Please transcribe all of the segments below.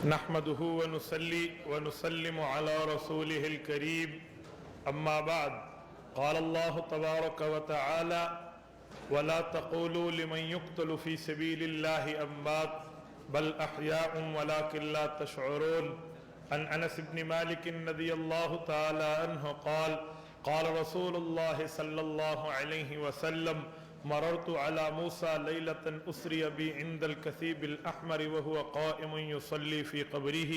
نحمده ونصلي ونسلم على رسوله الكريم أما بعد قال الله تبارك وتعالى ولا تقولوا لمن يقتل في سبيل الله أموات بل أحياء ولكن لا تشعرون. عن أنس بن مالك رضي الله تعالى عنه قال قال رسول الله صلى الله عليه وسلم مررت على موسى ليلة أسري بي عند الكثيب الأحمر وهو قائم يصلي في قبره.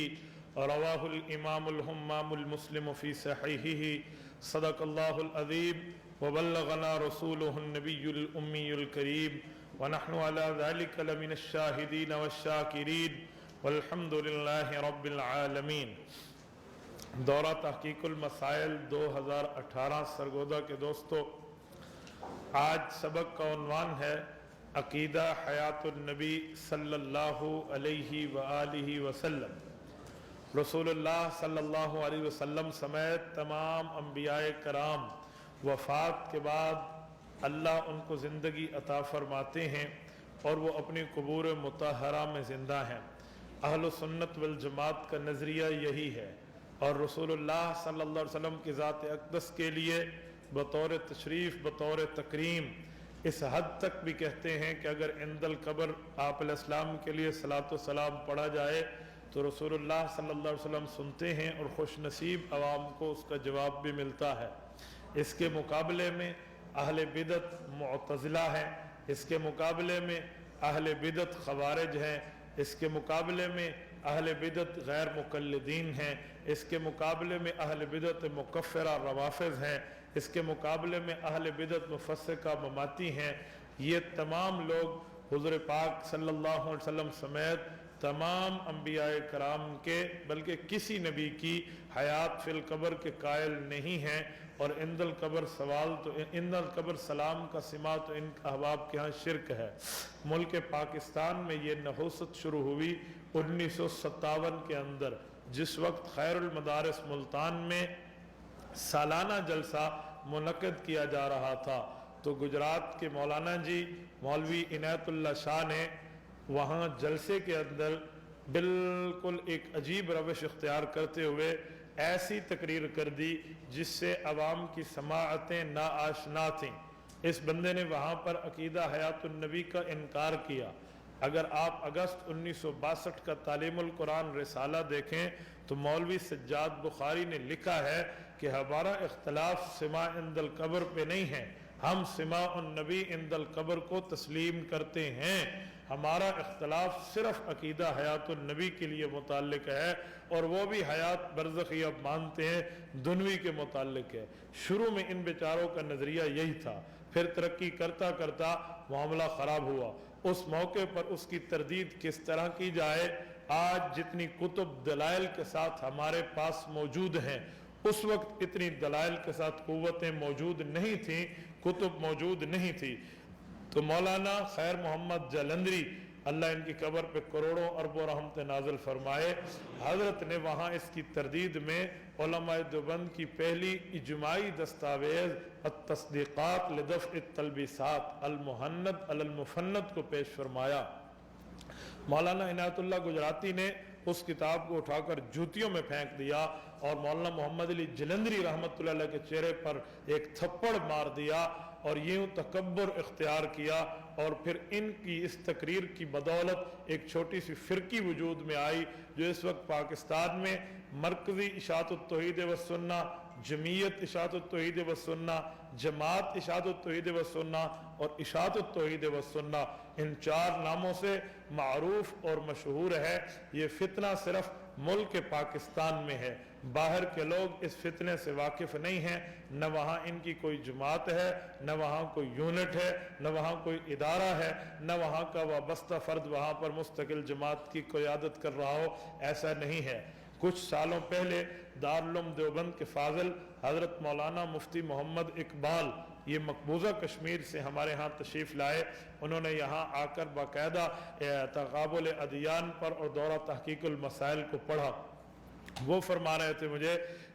رواه الإمام الهمام المسلم في صحيحه. صدق الله العظيم وبلغنا رسوله النبي الأمي الكريم ونحن على ذلك لمن الشاهدين والشاكرين والحمد لله رب العالمین. دورہ تحقیق المسائل 2018 سرگودا کے دوستو، آج سبق کا عنوان ہے عقیدہ حیات النبی صلی اللہ علیہ وآلہ وسلم. رسول اللہ صلی اللہ علیہ وسلم سمیت تمام انبیاء کرام وفات کے بعد اللہ ان کو زندگی عطا فرماتے ہیں اور وہ اپنی قبور مطہرہ میں زندہ ہیں. اہل سنت والجماعت کا نظریہ یہی ہے، اور رسول اللہ صلی اللہ علیہ وسلم کی ذات اقدس کے لیے بطور تشریف بطور تکریم اس حد تک بھی کہتے ہیں کہ اگر عند القبر آپ علیہ السلام کے لیے صلاۃ و سلام پڑھا جائے تو رسول اللہ صلی اللہ علیہ وسلم سنتے ہیں اور خوش نصیب عوام کو اس کا جواب بھی ملتا ہے. اس کے مقابلے میں اہل بدعت معتزلہ ہیں، اس کے مقابلے میں اہل بدعت خوارج ہیں، اس کے مقابلے میں اہل بدعت غیر مقلدین ہیں، اس کے مقابلے میں اہل بدعت مکفرہ روافض ہیں، اس کے مقابلے میں اہل بدعت مفسقہ مماتی ہیں. یہ تمام لوگ حضور پاک صلی اللہ علیہ وسلم سمیت تمام انبیاء کرام کے بلکہ کسی نبی کی حیات فی القبر کے قائل نہیں ہیں، اور عند القبر سوال تو عند القبر سلام کا سماع تو ان احباب کے ہاں شرک ہے. ملک پاکستان میں یہ نحوست شروع ہوئی 1957 کے اندر، جس وقت خیر المدارس ملتان میں سالانہ جلسہ منعقد کیا جا رہا تھا. تو گجرات کے مولانا جی مولوی عنایت اللہ شاہ نے وہاں جلسے کے اندر بالکل ایک عجیب روش اختیار کرتے ہوئے ایسی تقریر کر دی جس سے عوام کی سماعتیں ناآشنا تھیں. اس بندے نے وہاں پر عقیدہ حیات النبی کا انکار کیا. اگر آپ اگست 1962 کا تعلیم القرآن رسالہ دیکھیں تو مولوی سجاد بخاری نے لکھا ہے کہ ہمارا اختلاف سماع عند القبر پہ نہیں ہے، ہم سماع النبی عند القبر کو تسلیم کرتے ہیں. ہمارا اختلاف صرف عقیدہ حیات النبی کے لیے متعلق ہے، اور وہ بھی حیات برزخی اب مانتے ہیں، دنوی کے متعلق ہے. شروع میں ان بیچاروں کا نظریہ یہی تھا، پھر ترقی کرتا کرتا معاملہ خراب ہوا. اس موقع پر اس کی تردید کس طرح کی جائے؟ آج جتنی کتب دلائل کے ساتھ ہمارے پاس موجود ہیں، اس وقت اتنی دلائل کے ساتھ قوتیں موجود نہیں تھیں، کتب موجود نہیں تھی. تو مولانا خیر محمد جلندری اللہ ان کی قبر پہ کروڑوں اربوں رحمت نازل فرمائے، حضرت نے وہاں اس کی تردید میں علماء دیوبند کی پہلی اجماعی دستاویز التصدیقات لدفع التلبیسات المہند علی المفند کو پیش فرمایا. مولانا عنایت اللہ گجراتی نے اس کتاب کو اٹھا کر جوتیوں میں پھینک دیا اور مولانا محمد علی جلندری رحمت اللہ علیہ کے چہرے پر ایک تھپڑ مار دیا اور یوں تکبر اختیار کیا. اور پھر ان کی اس تقریر کی بدولت ایک چھوٹی سی فرقی وجود میں آئی جو اس وقت پاکستان میں مرکزی اشاعت التوحید والسنہ، جمعیت اشاعت التوحید والسنہ، جماعت اشاعت التوحید والسنہ اور اشاعت التوحید والسنہ، ان چار ناموں سے معروف اور مشہور ہے. یہ فتنہ صرف ملک پاکستان میں ہے، باہر کے لوگ اس فتنے سے واقف نہیں ہیں. نہ وہاں ان کی کوئی جماعت ہے، نہ وہاں کوئی یونٹ ہے، نہ وہاں کوئی ادارہ ہے، نہ وہاں کا وابستہ فرد وہاں پر مستقل جماعت کی قیادت کر رہا ہو. ایسا نہیں ہے. کچھ سالوں پہلے دارالعلوم دیوبند کے فاضل حضرت مولانا مفتی محمد اقبال یہ مقبوضہ کشمیر سے ہمارے ہاں تشریف لائے. انہوں نے یہاں آ کر باقاعدہ تقابل ادیان پر اور دورہ تحقیق المسائل کو پڑھا. وہ فرما رہے تھے مجھے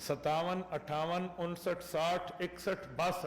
57, 58, 59, 60, 61,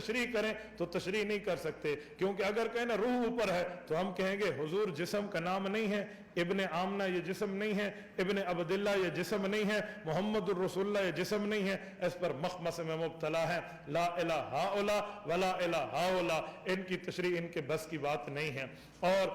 تشریح کریں تو تشریح نہیں کر سکتے، کیونکہ اگر کہیں نا روح اوپر ہے تو ہم کہیں گے حضور جسم کا نام نہیں ہے، ابن آمنہ یہ جسم نہیں ہے، ابن عبداللہ یہ جسم نہیں ہے، محمد الرسول اللہ یہ جسم نہیں ہے، اس پر مخمس میں مبتلا ہے، لا الہ ہاؤلا ولا الہ ہاؤلا، ان کی تشریح ان کے بس کی بات نہیں ہے۔ اور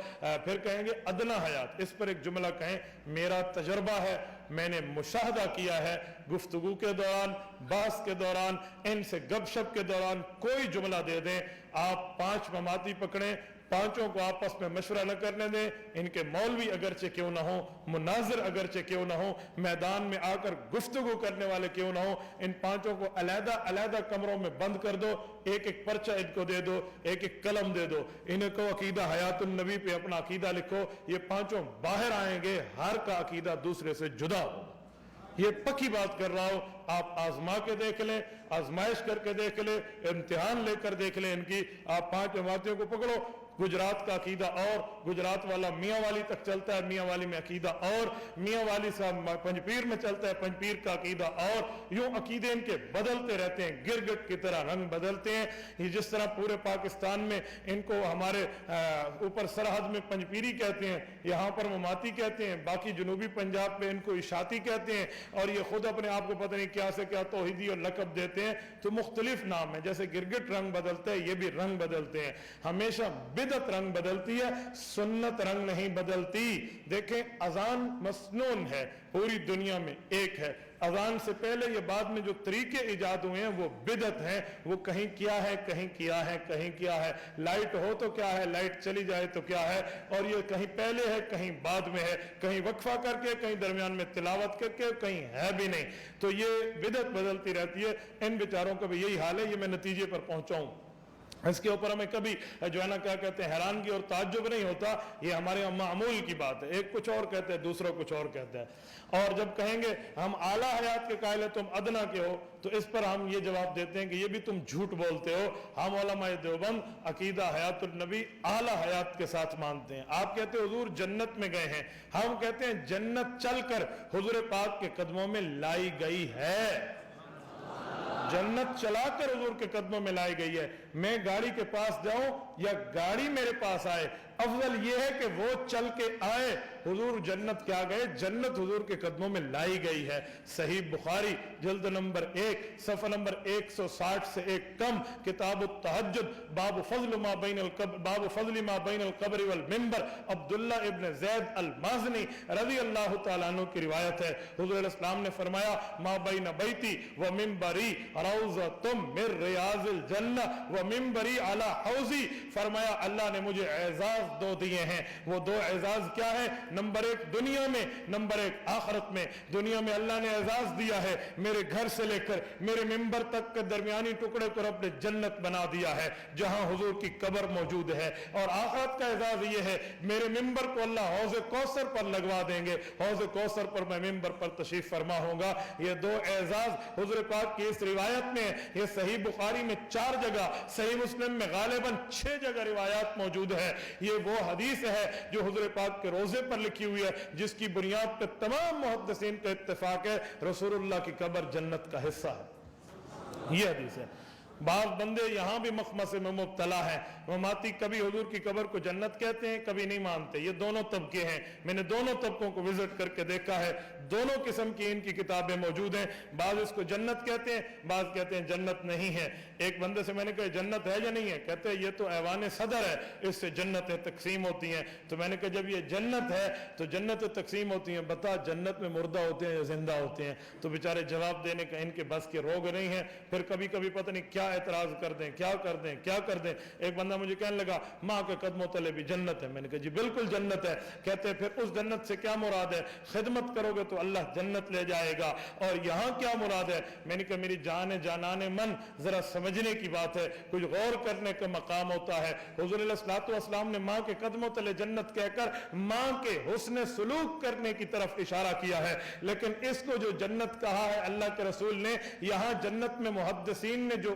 پھر کہیں گے ادنا حیات، اس پر ایک جملہ کہیں میرا تجربہ ہے، میں نے مشاہدہ کیا ہے، گفتگو کے دوران، بحث کے دوران، ان سے گپ شپ کے دوران کوئی جملہ دے دیں، آپ 5 مماتی پکڑیں، 5 کو آپس میں مشورہ نہ کرنے دیں، ان کے مولوی اگرچہ کیوں نہ ہوں، مناظر اگرچہ کیوں نہ ہوں، میدان میں آ کر گفتگو کرنے والے کیوں نہ ہوں، ان 5 کو علیحدہ علیحدہ کمروں میں بند کر دو، ایک ایک پرچہ ان کو دے دو، ایک ایک قلم دے دو، انہیں کو عقیدہ حیات النبی پہ اپنا عقیدہ لکھو، یہ 5 باہر آئیں گے، ہر کا عقیدہ دوسرے سے جدا ہوگا، یہ پکی بات کر رہا ہوں، آپ آزما کے دیکھ لیں، آزمائش کر کے دیکھ لیں، امتحان لے کر دیکھ لیں ان کی، آپ 5 جماعتوں کو پکڑو، گجرات کا عقیدہ اور، گجرات والا میاں والی تک چلتا ہے، میاں والی میں عقیدہ اور، میاں والی صاحب پنجپیر میں چلتا ہے، پنجپیر کا عقیدہ اور، یوں عقیدے ان کے بدلتے رہتے ہیں، گرگٹ کی طرح رنگ بدلتے ہیں، یہ جس طرح پورے پاکستان میں ان کو ہمارے اوپر سرحد میں پنجپیری کہتے ہیں، یہاں پر مماتی کہتے ہیں، باقی جنوبی پنجاب میں ان کو اشاعتی کہتے ہیں، اور یہ خود اپنے آپ کو پتہ نہیں کیا سے کیا توحیدی اور لقب دیتے ہیں، تو مختلف نام ہیں، جیسے گرگٹ رنگ بدلتے ہیں، یہ بھی رنگ بدلتے ہیں، ہمیشہ بدعت رنگ بدلتی ہے، سنت رنگ نہیں بدلتی۔ دیکھیں اذان مسنون ہے، پوری دنیا میں ایک ہے، اذان سے پہلے یہ بعد میں جو طریقے ایجاد ہوئے ہیں وہ بدعت ہیں، وہ کہیں کیا ہے، کہیں کیا ہے، کہیں کیا ہے، لائٹ ہو تو کیا ہے، لائٹ چلی جائے تو کیا ہے، اور یہ کہیں پہلے ہے، کہیں بعد میں ہے، کہیں وقفہ کر کے، کہیں درمیان میں تلاوت کر کے، کہیں ہے بھی نہیں، تو یہ بدعت بدلتی رہتی ہے، ان بیچاروں کا بھی یہی حال ہے، یہ میں نتیجے پر پہنچا ہوں۔ اس کے اوپر ہمیں کبھی جو ہے نا کیا کہتے ہیں حیرانگی اور تعجب نہیں ہوتا، یہ ہمارے معمول کی بات ہے، ایک کچھ اور کہتے ہیں، دوسرا کچھ اور کہتے ہیں، اور جب کہیں گے ہم اعلیٰ حیات کے قائل ہیں تم ادنا کے ہو، تو اس پر ہم یہ جواب دیتے ہیں کہ یہ بھی تم جھوٹ بولتے ہو، ہم علماء دیوبند عقیدہ حیات النبی اعلیٰ حیات کے ساتھ مانتے ہیں۔ آپ کہتے ہیں حضور جنت میں گئے ہیں، ہم کہتے ہیں جنت چل کر حضور پاک کے قدموں میں لائی گئی ہے، جنت چلا کر حضور کے قدموں میں لائی گئی ہے، میں گاڑی کے پاس جاؤں یا گاڑی میرے پاس آئے، افضل یہ ہے کہ وہ چل کے آئے، حضور جنت کیا گئے، جنت حضور کے قدموں میں لائی گئی ہے۔ صحیح بخاری جلد نمبر 1 صفحہ نمبر 160 سے ایک کم، کتاب التہجد، باب فضل ما بین القبر والمنبر، عبداللہ ابن زید المازنی رضی اللہ تعالیٰ عنہ کی روایت ہے، حضور علیہ السلام نے فرمایا ما بین بیتی و منبری روضۃ من ریاض الجنہ و منبری علی حوضی، فرمایا اللہ نے مجھے اعزاز 2 دیے ہیں، وہ 2 اعزاز کیا ہے، نمبر 1 دنیا میں، نمبر 1 آخرت میں۔ دنیا میں اللہ نے اعزاز دیا ہے، میرے گھر سے لے کر میرے منبر تک کے درمیانی ٹکڑے پر اپنے جنت بنا دیا ہے جہاں حضور کی قبر موجود ہے، اور آخرت کا اعزاز یہ ہے میرے منبر کو اللہ حوض کوثر پر لگوا دیں گے، حوض کوثر پر میں منبر پر تشریف فرما ہوں گا۔ یہ 2 اعزاز حضور پاک کی اس روایت میں، یہ صحیح بخاری میں 4 جگہ، صحیح مسلم میں غالباً 6 جگہ روایات موجود ہے، یہ وہ حدیث ہے جو حضور پاک کے روزے پر لکھی ہوئی ہے، جس کی بنیاد پہ تمام محدثین کا اتفاق ہے رسول اللہ کی قبر جنت کا حصہ ہے، یہ حدیث ہے۔ بعض بندے یہاں بھی مخمصے میں مبتلا ہیں، مماتی کبھی حضور کی قبر کو جنت کہتے ہیں، کبھی نہیں مانتے، یہ دونوں طبقے ہیں، میں نے دونوں طبقوں کو وزٹ کر کے دیکھا ہے، دونوں قسم کی ان کی کتابیں موجود ہیں، بعض اس کو جنت کہتے ہیں، بعض کہتے ہیں جنت نہیں ہے۔ ایک بندے سے میں نے کہا جنت ہے یا نہیں ہے، کہتے ہیں یہ تو ایوان صدر ہے، اس سے جنتیں تقسیم ہوتی ہیں، تو میں نے کہا جب یہ جنت ہے تو جنتیں تقسیم ہوتی ہیں، بتا جنت میں مردہ ہوتے ہیں یا زندہ ہوتے ہیں؟ تو بیچارے جواب دینے کا ان کے بس کے روگ نہیں ہیں، پھر کبھی کبھی پتہ نہیں کیا اعتراض کر دیں، کیا کر دیں، کیا کر دیں۔ ایک بندہ مجھے کہنے لگا ماں کے قدموں تلے بھی جنت ہے، میں نے کہا جی بالکل جنت ہے، کہتے ہیں پھر اس جنت سے کیا مراد ہے؟ خدمت کرو گے تو اللہ جنت لے جائے گا، اور یہاں کیا مراد ہے؟ میں نے کہا میری جان جانان من ذرا سمجھنے کی بات ہے، کچھ غور کرنے کا مقام ہوتا ہے۔ حضور علیہ الصلوۃ والسلام نے ماں کے قدموں تلے جنت کہہ کر ماں کے حسن سلوک کرنے کی طرف اشارہ کیا ہے، لیکن اس کو جو جنت کہا ہے اللہ کے رسول نے، یہاں جنت میں محدثین نے جو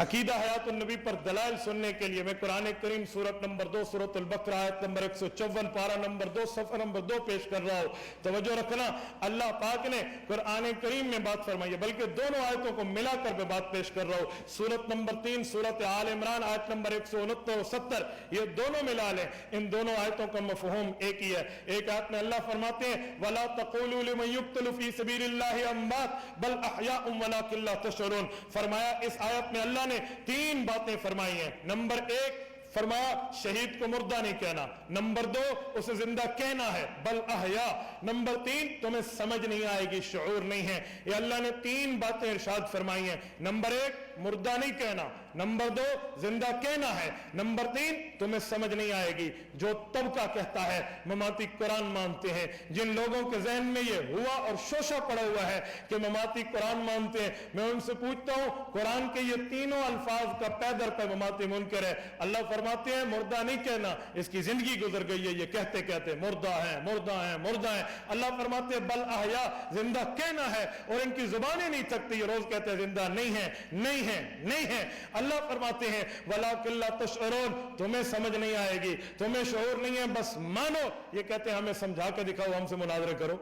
عقیدہ حیات النبی پر دلائل سننے کے لیے میں قرآن کریم سورت نمبر 2 سورۃ البقرہ آیت نمبر 154 پارہ نمبر 2 صفحہ نمبر 2 پیش کر رہا ہوں. توجہ رکھنا, اللہ پاک نے قرآن کریم میں بات فرمائی ہے, بلکہ دونوں آیتوں کو ملا کر میں بات پیش کر رہا ہوں. سورت نمبر 3 سورت آل عمران آیت نمبر 169 اور 70, یہ دونوں ملا لیں. ان دونوں آیتوں کا مفہوم ایک ہی ہے. ایک آیت میں اللہ فرماتے ہیں وَلَا تَقُولُوا لِمَنْ يُقْتَلُ فِي سَبِيلِ اللَّهِ أَمْوَاتٌ بَلْ أَحْيَاءٌ وَلَكِنْ لَا تَشْعُرُونَ. فرمایا اس آیت میں اللہ نے تین باتیں فرمائی ہیں. نمبر ایک فرمایا شہید کو مردہ نہیں کہنا. نمبر 2 اسے زندہ کہنا ہے بل احیا. نمبر 3 تمہیں سمجھ نہیں آئے گی, شعور نہیں ہے. یہ اللہ نے تین باتیں ارشاد فرمائی ہیں. نمبر 1 مردہ نہیں کہنا, نمبر 2 زندہ کہنا ہے, نمبر 3 تمہیں سمجھ نہیں آئے گی. جو طبقہ کہتا ہے مماتی قرآن مانتے ہیں, جن لوگوں کے ذہن میں یہ ہوا اور شوشہ پڑا ہوا ہے کہ مماتی قرآن مانتے ہیں, میں ان سے پوچھتا ہوں قرآن کے یہ تینوں الفاظ کا پے در پہ مماتی منکر ہے. اللہ فرماتے ہیں مردہ نہیں کہنا, اس کی زندگی گزر گئی ہے یہ کہتے کہتے مردہ ہیں مردہ ہیں مردہ ہیں. اللہ فرماتے ہیں بل احیا, زندہ کہنا ہے, اور ان کی زبانیں نہیں تھکتی, یہ روز کہتے ہیں زندہ نہیں ہے نہیں ہے نہیں ہے. اللہ فرماتے ہیں وَلَكِنْ لَا تَشْعُرُونَ, تمہیں سمجھ نہیں آئے گی, تمہیں شعور نہیں ہے, بس مانو. یہ کہتے ہیں ہمیں سمجھا کے دکھاؤ, ہم سے مناظرے کرو.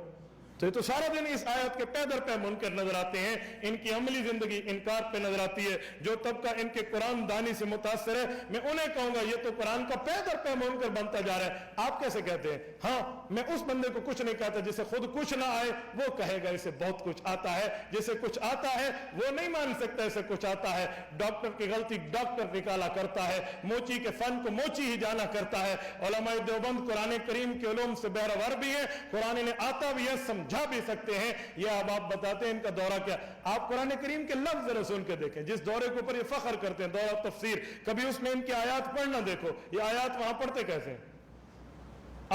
تو یہ تو سارا دن اس آیت کے پے در پہ منکر نظر آتے ہیں. ان کی عملی زندگی انکار پہ نظر آتی ہے. جو طبقہ ان کے قرآن دانی سے متاثر ہے, میں انہیں کہوں گا یہ تو قرآن کا پے در پہ منکر بنتا جا رہا ہے. آپ کیسے کہتے ہیں؟ ہاں میں اس بندے کو کچھ نہیں کہتا جسے خود کچھ نہ آئے, وہ کہے گا اسے بہت کچھ آتا ہے. جسے کچھ آتا ہے وہ نہیں مان سکتا اسے کچھ آتا ہے. ڈاکٹر کی غلطی ڈاکٹر نکالا کرتا ہے, موچی کے فن کو موچی ہی جانا کرتا ہے. علماء دیوبند قرآن کریم کے علوم سے بہرور بھی ہیں, قرآن انہیں آتا بھی ہے, سمجھا بھی سکتے ہیں. یہ اب آپ بتاتے ہیں ان کا دورہ کیا. آپ قرآن کریم کے لفظ رسول کے دیکھیں, جس دورے کے اوپر یہ فخر کرتے ہیں دورہ تفسیر, کبھی اس میں ان کی آیات پڑھنا دیکھو. یہ آیات وہاں پڑھتے کیسے ہیں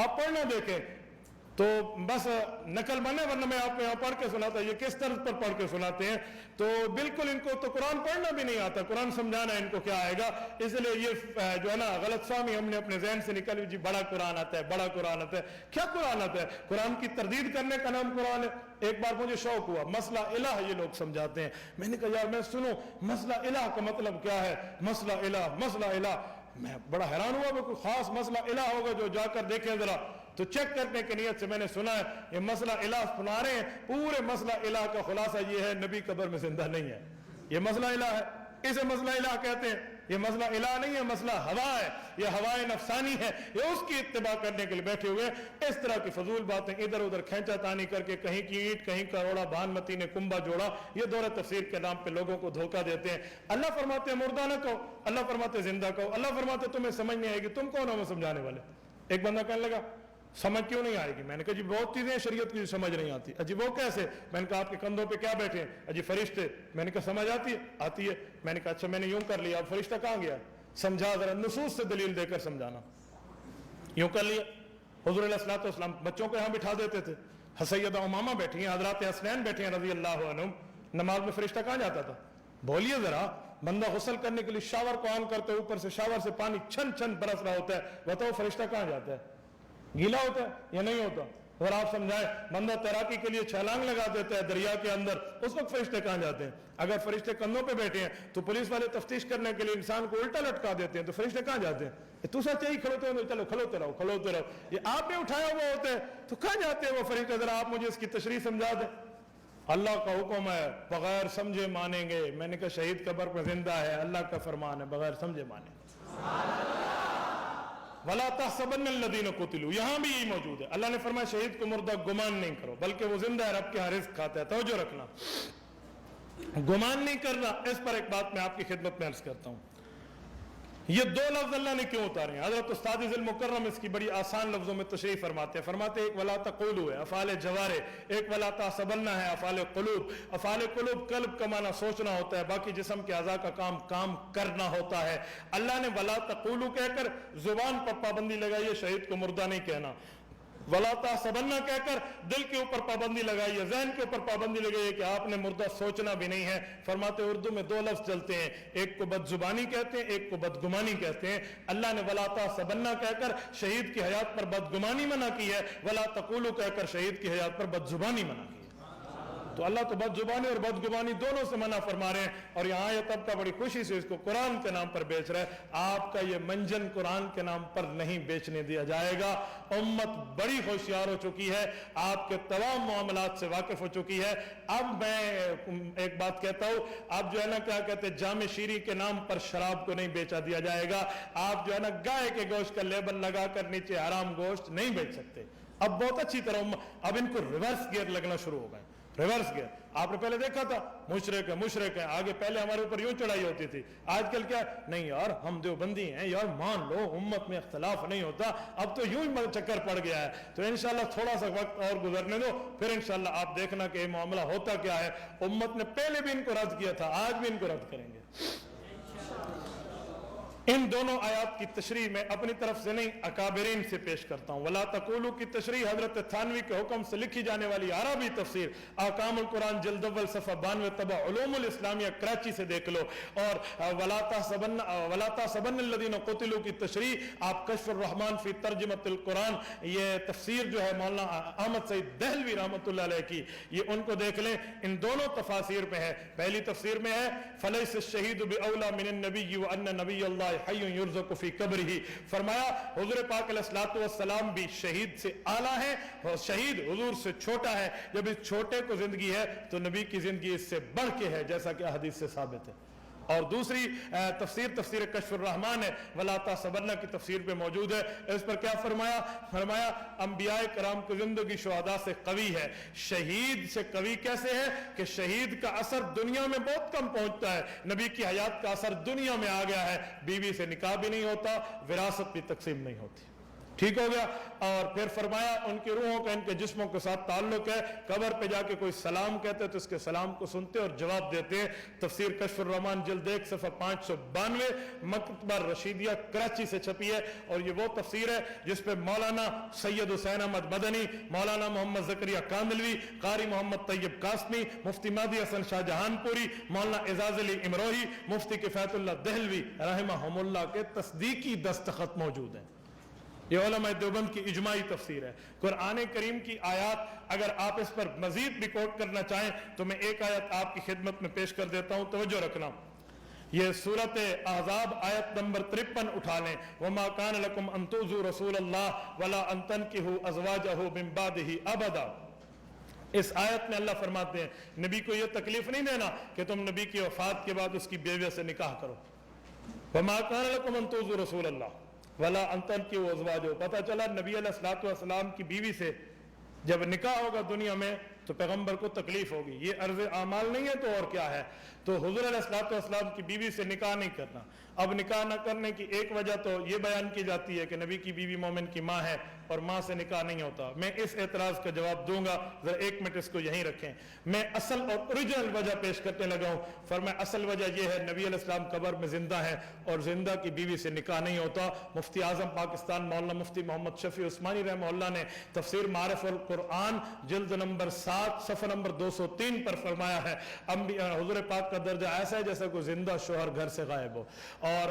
آپ پڑھنا دیکھیں تو بس نقل بنے, ورنہ میں آپ کو یہاں پڑھ کے سناتا. یہ کس طرز پر پڑھ کے سناتے ہیں, تو بالکل ان کو تو قرآن پڑھنا بھی نہیں آتا, قرآن سمجھانا ان کو کیا آئے گا. اس لیے یہ جو ہے نا غلط فہمی ہم نے اپنے ذہن سے نکالی, جی بڑا قرآن آتا ہے بڑا قرآن آتا ہے. کیا قرآن آتا ہے؟ قرآن کی تردید کرنے کا نام قرآن ہے. ایک بار مجھے شوق ہوا, مسئلہ الہ یہ لوگ سمجھاتے ہیں. میں نے کہا یار میں سنوں مسئلہ الہ کا مطلب کیا ہے, مسئلہ الہ مسئلہ الہ. میں بڑا حیران ہوا کہ کوئی خاص مسئلہ الہ ہوگا جو جا کر دیکھیں ذرا. تو چیک کرنے کی نیت سے میں نے سنا ہے یہ مسئلہ الہ سنا رہے ہیں. پورے مسئلہ الہ کا خلاصہ یہ ہے نبی قبر میں زندہ نہیں ہے. یہ مسئلہ الہ ہے, اسے مسئلہ الہ کہتے ہیں. یہ مسئلہ الہ نہیں ہے, مسئلہ ہوا ہے, یہ ہوائے نفسانی ہے, یہ اس کی اتباع کرنے کے لیے بیٹھے ہوئے. اس طرح کی فضول باتیں ادھر ادھر کھینچا تانی کر کے, کہیں کی اینٹ کہیں کروڑا, بھانمتی نے کنبا جوڑا, یہ دور تفسیر کے نام پہ لوگوں کو دھوکہ دیتے ہیں. اللہ فرماتے ہیں مردہ نہ کہو, اللہ فرماتے زندہ کہو. اللہ فرماتے تمہیں سمجھ نہیں آئے گی, تم کون ہو میں سمجھانے والے. ایک بندہ کہنے لگا سمجھ کیوں نہیں آئے گی؟ میں نے کہا جی بہت چیزیں شریعت کی سمجھ نہیں آتی. اجی وہ کیسے؟ میں نے کہا آپ کے کندھوں پہ کیا بیٹھے ہیں؟ اجی فرشتے. میں نے کہا سمجھ آتی ہے؟ آتی ہے. میں نے کہا اچھا میں نے یوں کر لیا, اب فرشتہ کہاں گیا؟ سمجھا ذرا, نصوص سے دلیل دے کر سمجھانا. یوں کر لیا. حضور علیہ الصلوۃ والسلام بچوں کو یہاں بٹھا دیتے تھے. سیدہ امامہ بیٹھی ہیں, حضرات حسنین بیٹھے ہیں رضی اللہ عنہم. نماز میں فرشتہ کہاں جاتا تھا؟ بولیے ذرا. بندہ غسل کرنے کے لیے شاور کو آن کرتے, اوپر سے شاور سے پانی چھن چھن برس رہا ہوتا ہے, بتاؤ فرشتہ کہاں جاتا ہے؟ گیلا ہوتا ہے یا نہیں ہوتا؟ اگر آپ سمجھائیں, بندہ تیراکی کے لیے چھلانگ لگا دیتا ہے دریا کے اندر, اس وقت فرشتے کہاں جاتے ہیں؟ اگر فرشتے کندھوں پہ بیٹھے ہیں تو پولیس والے تفتیش کرنے کے لیے انسان کو الٹا لٹکا دیتے ہیں, تو فرشتے کہاں جاتے ہیں؟ تو سچ یہی کھڑوتے ہیں, چلو کھلوتے رہو کھلوتے رہو. یہ آپ نے اٹھایا ہوا ہوتے ہیں, تو کہاں جاتے ہیں وہ فرشتے؟ ذرا آپ مجھے اس کی تشریح سمجھا دیں. اللہ کا حکم ہے بغیر سمجھے مانیں گے. میں نے کہا شہید قبر پر زندہ ہے, اللہ کا فرمان ہے بغیر سمجھے مانیں گے. وَلَا تَحْسَبَنَّ الَّذِينَ قُتِلُوا, یہاں بھی یہی موجود ہے. اللہ نے فرمایا شہید کو مردہ گمان نہیں کرو, بلکہ وہ زندہ ہے, رب کے ہاں رزق کھاتا ہے. توجہ رکھنا, گمان نہیں کرنا. اس پر ایک بات میں آپ کی خدمت میں عرض کرتا ہوں. یہ دو لفظ اللہ نے کیوں اتارے ہیں؟ حضرت استاد ذی المکرم اس کی بڑی آسان لفظوں میں تشریح فرماتے ہیں. فرماتے ایک وَلَا تَقُولُوا ہے افعال جوارح, ایک وَلَا تَحْسَبَنَّ ہے افعال قلوب. افعال قلوب قلب کا معنی سوچنا ہوتا ہے, باقی جسم کے اعضاء کا کام کرنا ہوتا ہے. اللہ نے وَلَا تَقُولُوا کہہ کر زبان پر پابندی لگائی ہے شہید کو مردہ نہیں کہنا. وَلَا تَحْسَبَنَّ کہہ کر دل کے اوپر پابندی لگائی ہے, ذہن کے اوپر پابندی لگائی ہے کہ آپ نے مردہ سوچنا بھی نہیں ہے. فرماتے اردو میں دو لفظ چلتے ہیں, ایک کو بدزبانی کہتے ہیں, ایک کو بدگمانی کہتے ہیں. اللہ نے وَلَا تَحْسَبَنَّ کہہ کر شہید کی حیات پر بدگمانی منع کی ہے, وَلَا تَقُولُوا کہہ کر شہید کی حیات پر بدزبانی منع کی ہے. تو اللہ تو بدزبانی اور بدگمانی دونوں سے منع فرما رہے ہیں، اور یہاں یہ طبقہ بڑی خوشی سے اس کو قرآن کے نام پر بیچ رہا ہے۔ آپ کا یہ منجن قرآن کے نام پر نہیں بیچنے دیا جائے گا۔ امت بڑی ہوشیار ہو چکی ہے، آپ کے تمام معاملات سے واقف ہو چکی ہے۔ اب میں ایک بات کہتا ہوں، اب جو ہے نا کیا کہتے ہیں، جامع شیریں کے نام پر شراب کو نہیں بیچا دیا جائے گا۔ آپ جو ہے نا گائے کے گوشت کا لیبل لگا کر نیچے حرام گوشت نہیں بیچ سکتے۔ اب بہت اچھی طرح اب ان کو ریورس گیئر لگنا شروع ہو گئے، ریورس گیئر۔ آپ نے پہلے دیکھا تھا مشرک ہیں آگے، پہلے ہمارے اوپر یوں چڑھائی ہوتی تھی، آج کل کیا نہیں یار ہم دیوبندی ہیں یار، مان لو امت میں اختلاف نہیں ہوتا، اب تو یوں ہی چکر پڑ گیا ہے۔ تو انشاءاللہ تھوڑا سا وقت اور گزرنے دو، پھر انشاءاللہ آپ دیکھنا کہ یہ معاملہ ہوتا کیا ہے۔ امت نے پہلے بھی ان کو رد کیا تھا، آج بھی ان کو رد کریں گے۔ ان دونوں آیات کی تشریح میں اپنی طرف سے نہیں اکابرین سے پیش کرتا ہوں۔ ولا تقولوا کی تشریح حضرت تھانوی کے حکم سے لکھی جانے والی عربی تفسیر احکام القرآن جلد اول صفحہ 92 طبع علوم الاسلامیہ کراچی سے دیکھ لو، اور ولا تحسبن الذین قتلوا کی تشریح آپ کشف الرحمن فی ترجمۃ القرآن، یہ تفسیر جو ہے مولانا احمد سعید دہلوی رحمۃ اللہ علیہ کی، یہ ان کو دیکھ لیں، ان دونوں تفاسیر میں ہے۔ پہلی تفسیر میں ہے فلیس الشہید باولی من النبی وان نبی اللہ حی یرزق فی قبرہ، فرمایا حضور پاک علیہ الصلوۃ والسلام بھی شہید سے اعلیٰ ہے، اور شہید حضور سے چھوٹا ہے۔ جب اس چھوٹے کو زندگی ہے تو نبی کی زندگی اس سے بڑھ کے ہے، جیسا کہ حدیث سے ثابت ہے۔ اور دوسری تفسیر کشف الرحمن ہے، ولا تحسبن کی تفسیر پہ موجود ہے۔ اس پر کیا فرمایا انبیاء کرام کی زندگی شہداء سے قوی ہے۔ شہید سے قوی کیسے ہے کہ شہید کا اثر دنیا میں بہت کم پہنچتا ہے، نبی کی حیات کا اثر دنیا میں آ گیا ہے، بیوی سے نکاح بھی نہیں ہوتا، وراثت بھی تقسیم نہیں ہوتی، ٹھیک ہو گیا۔ اور پھر فرمایا ان کی روحوں کا ان کے جسموں کے ساتھ تعلق ہے، قبر پہ جا کے کوئی سلام کہتے تو اس کے سلام کو سنتے اور جواب دیتے ہیں۔ تفسیر کشف الرحمن جلد 1 صفحہ 592 مکتبہ رشیدیہ کراچی سے چھپی ہے، اور یہ وہ تفسیر ہے جس پہ مولانا سید حسین احمد مدنی، مولانا محمد زکریا کاندلوی، قاری محمد طیب قاسمی، مفتی مہدی حسن شاہ جہان پوری، مولانا اعزاز علی امروہی، مفتی کفایت اللہ دہلوی رحمہم اللہ کے تصدیقی دستخط موجود ہیں۔ یہ علماء دیوبند کی اجماعی تفسیر ہے۔ قرآن کریم کی آیات اگر آپ اس پر مزید بھی کوٹ کرنا چاہیں تو میں ایک آیت آپ کی خدمت میں پیش کر دیتا ہوں، توجہ رکھنا۔ یہ سورۃ احزاب آیت نمبر 53 اٹھا لیں، وما کان لکم ان تؤذوا رسول اللہ ولا ان تنکحوا ازواجہ من بعدہ ابدا۔ اس آیت میں اللہ فرماتے ہیں نبی کو یہ تکلیف نہیں دینا کہ تم نبی کی وفات کے بعد اس کی بیوی سے نکاح کرو۔ وما کان لکم ان تؤذوا رسول اللہ ولا ان تنکحوا ازواجہ، پتہ چلا نبی علیہ الصلوۃ والسلام کی بیوی سے جب نکاح ہوگا دنیا میں تو پیغمبر کو تکلیف ہوگی، یہ عرض اعمال نہیں ہے تو اور کیا ہے؟ تو حضور علیہ الصلوۃ والسلام کی بیوی سے نکاح نہیں کرنا۔ اب نکاح نہ کرنے کی ایک وجہ تو یہ بیان کی جاتی ہے کہ نبی کی بیوی مومن کی ماں ہے اور ماں سے نکاح نہیں ہوتا۔ میں اس اعتراض کا جواب دوں گا، ذرا ایک منٹ اس کو یہیں رکھیں۔ میں اصل اور اوریجنل وجہ پیش کرنے لگا ہوں۔ فرمایا اصل وجہ یہ ہے نبی علیہ السلام قبر میں زندہ ہے اور زندہ کی بیوی سے نکاح نہیں ہوتا۔ مفتی اعظم پاکستان مولانا مفتی محمد شفیع عثمانی رحمہ اللہ نے تفسیر معارف القرآن جلد نمبر 7 صفحہ نمبر 203 پر فرمایا ہے حضور پاک کا درجہ ایسا ہے جیسا کوئی زندہ شوہر گھر سے غائب ہو۔ اور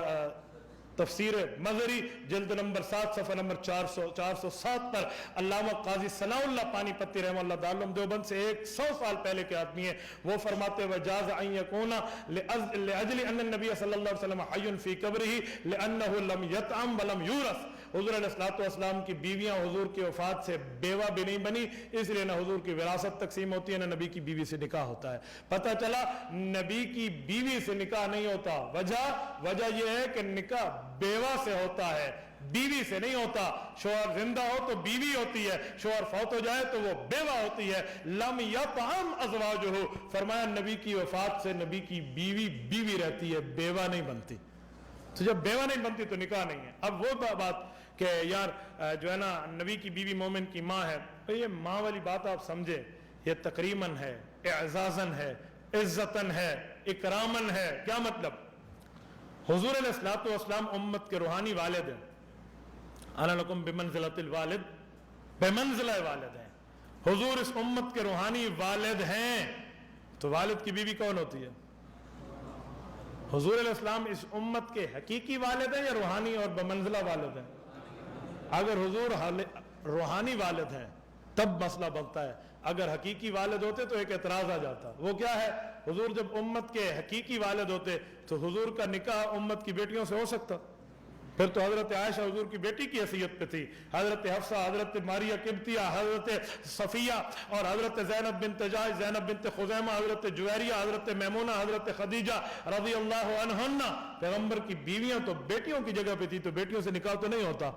تفسیر مظہری جلد نمبر 7 صفحہ نمبر 407 پر علامہ قاضی ثناء اللہ پانی پتی رحمہ اللہ دارالعلوم دیوبند سے 100 سال پہلے کے آدمی ہیں، وہ فرماتے وجاز ان یکون لاجل ان النبی صلی اللہ علیہ وسلم حی فی قبرہ لانہ لم یطعم ولم یورث۔ حضور علیہ الصلوۃ والسلام کی بیویاں حضور کی وفات سے بیوہ بھی نہیں بنی، اس لیے نہ حضور کی وراثت تقسیم ہوتی ہے نہ نبی کی بیوی سے نکاح ہوتا ہے۔ پتہ چلا نبی کی بیوی سے نکاح نہیں ہوتا، وجہ یہ ہے کہ نکاح بیوہ سے ہوتا ہے، بیوی سے نہیں ہوتا۔ شوہر زندہ ہو تو بیوی ہوتی ہے، شوہر فوت ہو جائے تو وہ بیوہ ہوتی ہے۔ لم یطعم ازواجہ، فرمایا نبی کی وفات سے نبی کی بیوی رہتی ہے، بیوہ نہیں بنتی۔ تو جب بیوہ نہیں بنتی تو نکاح نہیں ہے۔ اب وہ بات کہ یار جو ہے نا نبی کی بیوی مومن کی ماں ہے، تو یہ ماں والی بات آپ سمجھے، یہ تکریمن ہے، اعزازن ہے، عزتن ہے، اکرامن ہے۔ کیا مطلب؟ حضور علیہ الصلوۃ والسلام امت کے روحانی والد ہیں، انا لکم بمنزلۃ الوالد، بمنزلہ والد ہیں۔ حضور اس امت کے روحانی والد ہیں، تو والد کی بیوی کون ہوتی ہے؟ حضور علیہ السلام اس امت کے حقیقی والد ہیں یا روحانی اور بمنزلہ والد ہیں؟ اگر حضور روحانی والد ہیں تب مسئلہ بنتا ہے. اگر حقیقی والد ہوتے تو ایک اعتراض آ جاتا. وہ کیا ہے؟ حضور جب امت کے حقیقی والد ہوتے تو حضور کا نکاح امت کی بیٹیوں سے ہو سکتا. پھر تو حضرت عائشہ حضور کی بیٹی کی حیثیت پہ تھی, حضرت حفصہ, حضرت ماریہ قبطیہ, حضرت صفیہ اور حضرت زینب بنت جحش, زینب بنت خزیمہ, حضرت جویریہ, حضرت میمونہ, حضرت خدیجہ رضی اللہ عنہن, پیغمبر کی بیویاں تو بیٹیوں کی جگہ پہ تھی, تو بیٹیوں سے نکاح تو نہیں ہوتا.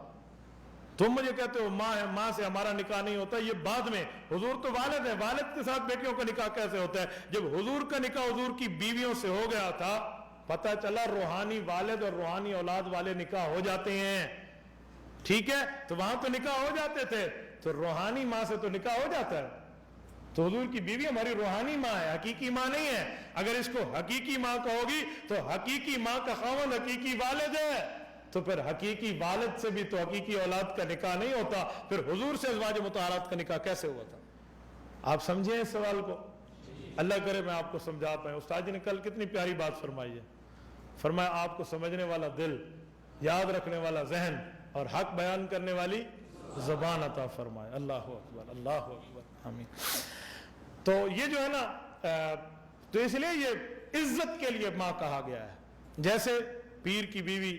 تم مجھے کہتے ہو ماں ہے, ماں سے ہمارا نکاح نہیں ہوتا, یہ بعد میں. حضور تو والد ہے, والد کے ساتھ بیٹیوں کا نکاح کیسے ہوتا ہے؟ جب حضور کا نکاح حضور کی بیویوں سے ہو گیا تھا, پتہ چلا روحانی والد اور روحانی اولاد والے نکاح ہو جاتے ہیں. ٹھیک ہے, تو وہاں تو نکاح ہو جاتے تھے, تو روحانی ماں سے تو نکاح ہو جاتا ہے. تو حضور کی بیوی ہماری روحانی ماں ہے, حقیقی ماں نہیں ہے. اگر اس کو حقیقی ماں کہوگی تو حقیقی ماں کا خاوند حقیقی والد ہے, تو پھر حقیقی والد سے بھی تو حقیقی اولاد کا نکاح نہیں ہوتا. پھر حضور سے ازواج مطہرات کا نکاح کیسے ہوا تھا؟ آپ سمجھیں اس سوال کو؟ اللہ کرے میں آپ کو سمجھا پائیں. استاد جی نے کل کتنی پیاری بات فرمائی ہے. فرمایا آپ کو سمجھنے والا دل, یاد رکھنے والا ذہن اور حق بیان کرنے والی زبان عطا فرمائے. اللہ اکبر, اللہ اکبر, آمین. تو یہ جو ہے نا, تو اس لیے یہ عزت کے لیے ماں کہا گیا ہے. جیسے پیر کی بیوی,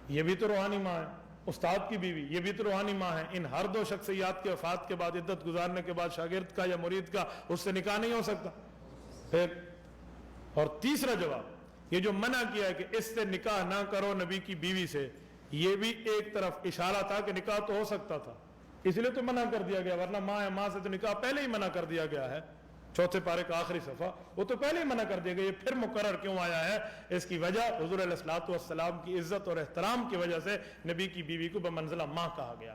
یہ بھی تو روحانی ماں ہے. استاد کی بیوی, یہ بھی تو روحانی ماں ہے. ان ہر دو شخصیات کے وفات کے بعد, عدت گزارنے کے بعد شاگرد کا یا مرید کا اس سے نکاح نہیں ہو سکتا. پھر اور تیسرا جواب, یہ جو منع کیا ہے کہ اس سے نکاح نہ کرو نبی کی بیوی سے, یہ بھی ایک طرف اشارہ تھا کہ نکاح تو ہو سکتا تھا, اس لیے تو منع کر دیا گیا. ورنہ ماں ہے, ماں سے تو نکاح پہلے ہی منع کر دیا گیا ہے. چوتھے پارے کا آخری صفحہ, وہ تو پہلے ہی منع کر دیا گیا. یہ پھر مقرر کیوں آیا ہے؟ اس کی وجہ حضور علیہ الصلوۃ والسلام کی عزت اور احترام کی وجہ سے نبی کی بیوی کو بمنزلہ ماں کہا گیا.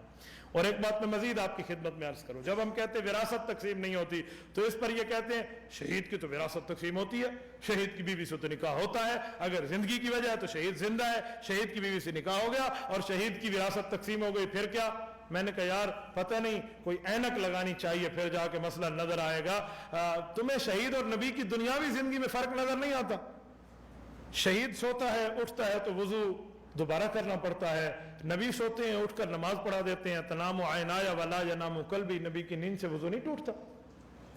اور ایک بات میں مزید آپ کی خدمت میں عرض کروں, جب ہم کہتے ہیں وراثت تقسیم نہیں ہوتی, تو اس پر یہ کہتے ہیں شہید کی تو وراثت تقسیم ہوتی ہے, شہید کی بیوی سے تو نکاح ہوتا ہے. اگر زندگی کی وجہ ہے تو شہید زندہ ہے, شہید کی بیوی سے نکاح ہو گیا اور شہید کی وراثت تقسیم ہو گئی, پھر کیا؟ میں نے کہا یار پتہ نہیں, کوئی اینک لگانی چاہیے, پھر جا کے مسئلہ نظر آئے گا. تمہیں شہید اور نبی کی دنیاوی زندگی میں فرق نظر نہیں آتا؟ شہید سوتا ہے, اٹھتا ہے تو وضو دوبارہ کرنا پڑتا ہے. نبی سوتے ہیں, اٹھ کر نماز پڑھا دیتے ہیں. تنام عینایا ولا ینام قلبی, نبی کی نیند سے وضو نہیں ٹوٹتا.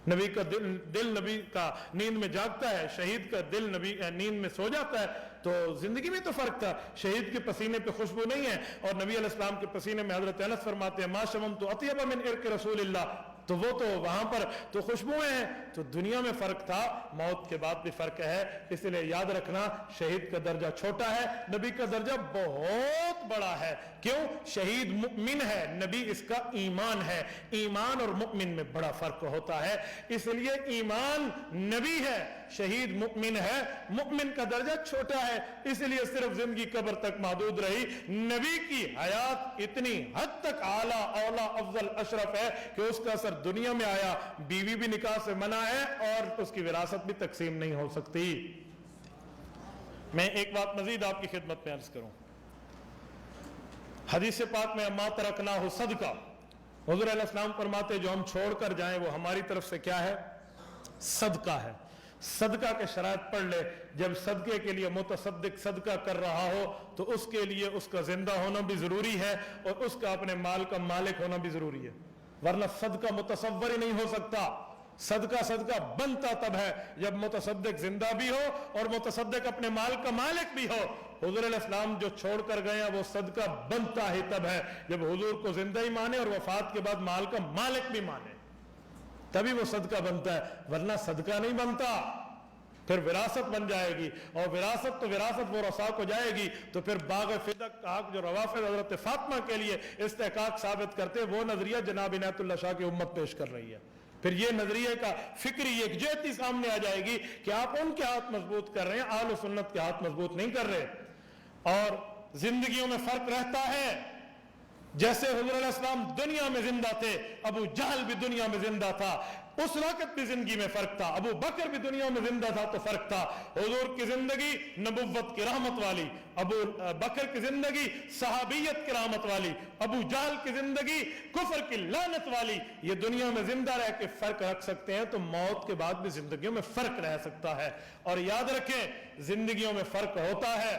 نبی کا دل نبی کا نیند میں جاگتا ہے, شہید کا دل نبی نیند میں سو جاتا ہے. تو زندگی میں تو فرق تھا. شہید کے پسینے پہ خوشبو نہیں ہے, اور نبی علیہ السلام کے پسینے میں حضرت انس فرماتے ہیں ما شممت اطیب من عرق رسول اللہ, تو وہ تو وہاں پر تو خوشبوئیں ہیں. تو دنیا میں فرق تھا, موت کے بعد بھی فرق ہے. اس لیے یاد رکھنا, شہید کا درجہ چھوٹا ہے, نبی کا درجہ بہت بڑا ہے. کیوں؟ شہید مؤمن ہے, نبی اس کا ایمان ہے. ایمان اور مؤمن میں بڑا فرق ہوتا ہے. اس لیے ایمان نبی ہے, شہید مؤمن ہے, مؤمن کا درجہ چھوٹا ہے. اس لیے صرف زندگی قبر تک محدود رہی. نبی کی حیات اتنی حد تک اعلیٰ اولا افضل اشرف ہے کہ اس کا اثر دنیا میں آیا. بیوی بھی نکاح سے منع ہے اور اس کی وراثت بھی تقسیم نہیں ہو سکتی. میں ایک بات مزید آپ کی خدمت میں عرض کروں. حدیث پاک میں ما ترکناہ صدقہ, حضور علیہ السلام فرماتے جو ہم چھوڑ کر جائیں وہ ہماری طرف سے کیا ہے؟ صدقہ ہے. صدقہ کے شرائط پڑھ لے. جب صدقے کے لیے متصدق صدقہ کر رہا ہو تو اس کے لیے اس کا زندہ ہونا بھی ضروری ہے اور اس کا اپنے مال کا مالک ہونا بھی ضروری ہے. ورنہ صدقہ متصور ہی نہیں ہو سکتا. صدقہ بنتا تب ہے جب متصدق زندہ بھی ہو اور متصدق اپنے مال کا مالک بھی ہو. حضور علیہ السلام جو چھوڑ کر گئے ہیں وہ صدقہ بنتا ہی تب ہے جب حضور کو زندہ ہی مانے اور وفات کے بعد مال کا مالک بھی مانے, تبھی وہ صدقہ بنتا ہے. ورنہ صدقہ نہیں بنتا. پھر وراثت بن جائے گی, اور وراثت تو وراثت ورثاء کو جائے گی. تو پھر باغ فدق کا حق جو روافض حضرت فاطمہ کے لیے استحقاق ثابت کرتے, وہ نظریہ جناب عنایت اللہ شاہ کی امت پیش کر رہی ہے. پھر یہ نظریے کا فکری یکجہتی سامنے آ جائے گی کہ آپ ان کے ہاتھ مضبوط کر رہے ہیں, اہل سنت کے ہاتھ مضبوط نہیں کر رہے. اور زندگیوں میں فرق رہتا ہے. جیسے حضور علیہ السلام دنیا میں زندہ تھے, ابو جہل بھی دنیا میں زندہ تھا, اس وقت بھی زندگی میں فرق تھا. ابو بکر بھی دنیا میں زندہ تھا تو فرق تھا. حضور کی زندگی نبوت کی رحمت والی, ابو بکر کی زندگی صحابیت کی رحمت والی, ابو جہل کی زندگی کفر کی لعنت والی. یہ دنیا میں زندہ رہ کے فرق رکھ سکتے ہیں تو موت کے بعد بھی زندگیوں میں فرق رہ سکتا ہے. اور یاد رکھیں زندگیوں میں فرق ہوتا ہے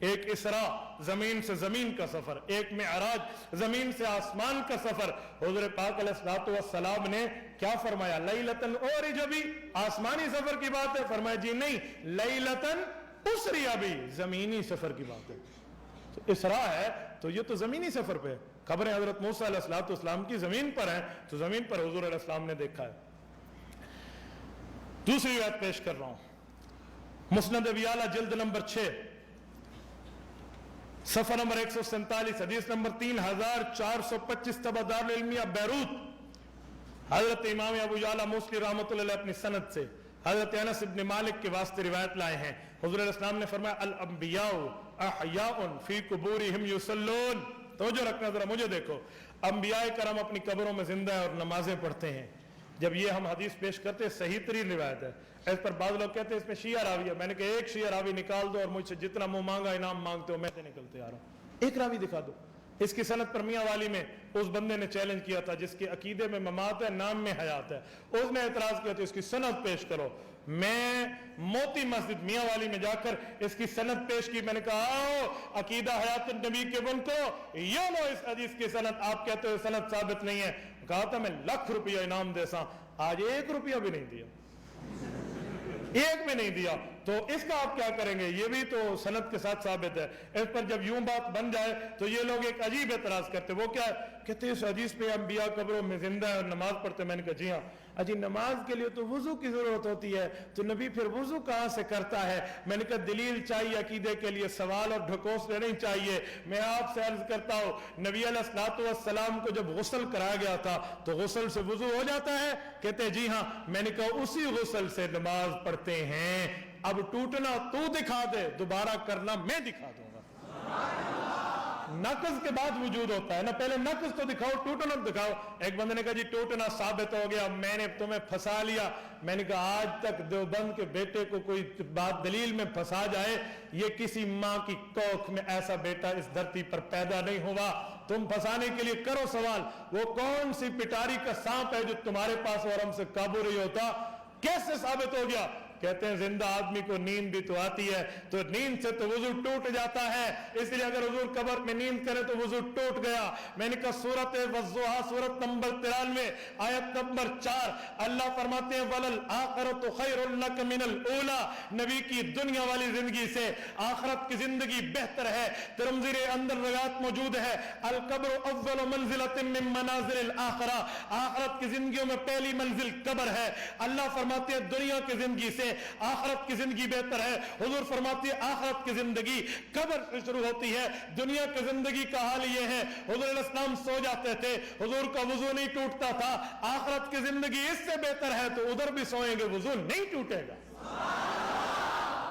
ایک اسرا زمین سے زمین کا سفر، ایک معراج زمین سے آسمان کا سفر۔ حضور پاک علیہ الصلوۃ والسلام نے کیا فرمایا؟ لیلۃ اورج بھی آسمانی سفر کی بات ہے؟ فرمایا جی نہیں، لیلۃ اسری بھی زمینی سفر کی بات ہے۔ تو اسرا ہے تو یہ تو زمینی سفر پہ ہے، خبریں حضرت موسیٰ علیہ الصلوۃ والسلام کی زمین پر ہیں، تو زمین پر حضور علیہ السلام نے دیکھا ہے۔ دوسری روایت پیش کر رہا ہوں، مسند ابی اعلیٰ جلد نمبر 6 صفحہ نمبر 147 حدیث نمبر 3425 طبع دارالعلمیہ بیروت، حضرت امام ابو یعلا موصلی رحمۃ اللہ علیہ اپنی سند سے حضرت انس بن مالک کے واسطے روایت لائے ہیں۔ حضور علیہ السلام نے فرمایا الانبیاء احیاء فی قبورہم یصلون۔ توجہ رکھنا ذرا، مجھے دیکھو، انبیاء کرام اپنی قبروں میں زندہ ہیں اور نمازیں پڑھتے ہیں۔ جب یہ ہم حدیث پیش کرتے ہیں صحیح ترین روایت ہے، اس پر بعض لوگ کہتے ہیں اس میں شیعہ راوی ہے، میں نے کہا ایک شیعہ راوی نکال دو اور مجھ سے جتنا منہ مانگا انعام مانگتے ہو میں سے نکلتے آ رہا ہوں، ایک راوی دکھا دو۔ اس کی سند پر میاں والی میں اس بندے نے چیلنج کیا تھا جس کے عقیدے میں ممات ہے، نام میں حیات ہے، اس نے اعتراض کیا تو اس کی سند پیش کرو۔ میں موتی مسجد میاں والی میں جا کر اس کی سند پیش کی، میں نے کہا آؤ عقیدہ حیات النبی کے بن کو یہ لو اس حدیث کی سند، آپ کہتے ہو سند ثابت نہیں ہے، کہا تھا میں ₹1,00,000 انعام دے سا، آج ₹1 بھی نہیں دیا، ایک بھی نہیں دیا، تو اس کا آپ کیا کریں گے؟ یہ بھی تو سند کے ساتھ ثابت ہے۔ اس پر جب یوں بات بن جائے تو یہ لوگ ایک عجیب اعتراض کرتے، وہ کیا ہے؟ کہتے اس حدیث پہ انبیاء قبروں میں زندہ ہے اور نماز پڑھتے، میں نے کہا جی ہاں، اجی نماز کے لیے تو وضو کی ضرورت ہوتی ہے، تو نبی پھر وضو کہاں سے کرتا ہے؟ میں نے کہا دلیل چاہیے عقیدے کے لیے، سوال اور ڈھکوسلے نہیں چاہیے۔ میں آپ سے عرض کرتا ہوں نبی علیہ الصلوۃ والسلام کو جب غسل کرایا گیا تھا تو غسل سے وضو ہو جاتا ہے؟ کہتے جی ہاں، میں نے کہا اسی غسل سے نماز پڑھتے ہیں، اب ٹوٹنا تو دکھا دے، دوبارہ کرنا میں دکھا دوں گا۔ نقص کے بعد وجود ہوتا ہے نا، پہلے نقص تو دکھاؤ، ٹوٹنا دکھاؤ۔ ایک بندے نے کہا جی ٹوٹنا ثابت ہو گیا، میں نے تمہیں پھنسا لیا۔ میں نے کہا آج تک دیوبند کے بیٹے کو کوئی بات دلیل میں پھنسا جائے، یہ کسی ماں کی کوکھ میں ایسا بیٹا اس دھرتی پر پیدا نہیں ہوا۔ تم پھنسانے کے لیے کرو سوال، وہ کون سی پٹاری کا سانپ ہے جو تمہارے پاس اور ہم سے قابو نہیں ہوتا؟ کیسے ثابت ہو گیا؟ کہتے ہیں زندہ آدمی کو نیند بھی تو آتی ہے، تو نیند سے تو وضو ٹوٹ جاتا ہے، اس لیے اگر حضور قبر میں نیند کرے تو وضو ٹوٹ گیا۔ میں نے کہا سورۃ والضحیٰ سورۃ نمبر 93 آیت نمبر 4 اللہ فرماتے ہیں وَلَلْآخِرَةُ خَيْرٌ لَكَ مِنَ الْأُولَىٰ، نبی کی دنیا والی زندگی سے آخرت کی زندگی بہتر ہے۔ ترمذی کے اندر روایت موجود ہے القبر اول منزلۃ من منازل الآخرہ، آخرت کی زندگیوں میں پہلی منزل قبر ہے۔ اللہ فرماتے ہیں دنیا کی زندگی سے آخرت کی زندگی بہتر ہے۔ حضور فرماتے ہیں آخرت کی زندگی قبر سے شروع ہوتی ہے۔ دنیا کی زندگی کا حال یہ ہے، حضور علیہ السلام سو جاتے تھے، حضور کا وضو نہیں ٹوٹتا تھا۔ آخرت کی زندگی اس سے بہتر ہے تو ادھر بھی سوئیں گے، وضو نہیں ٹوٹے گا۔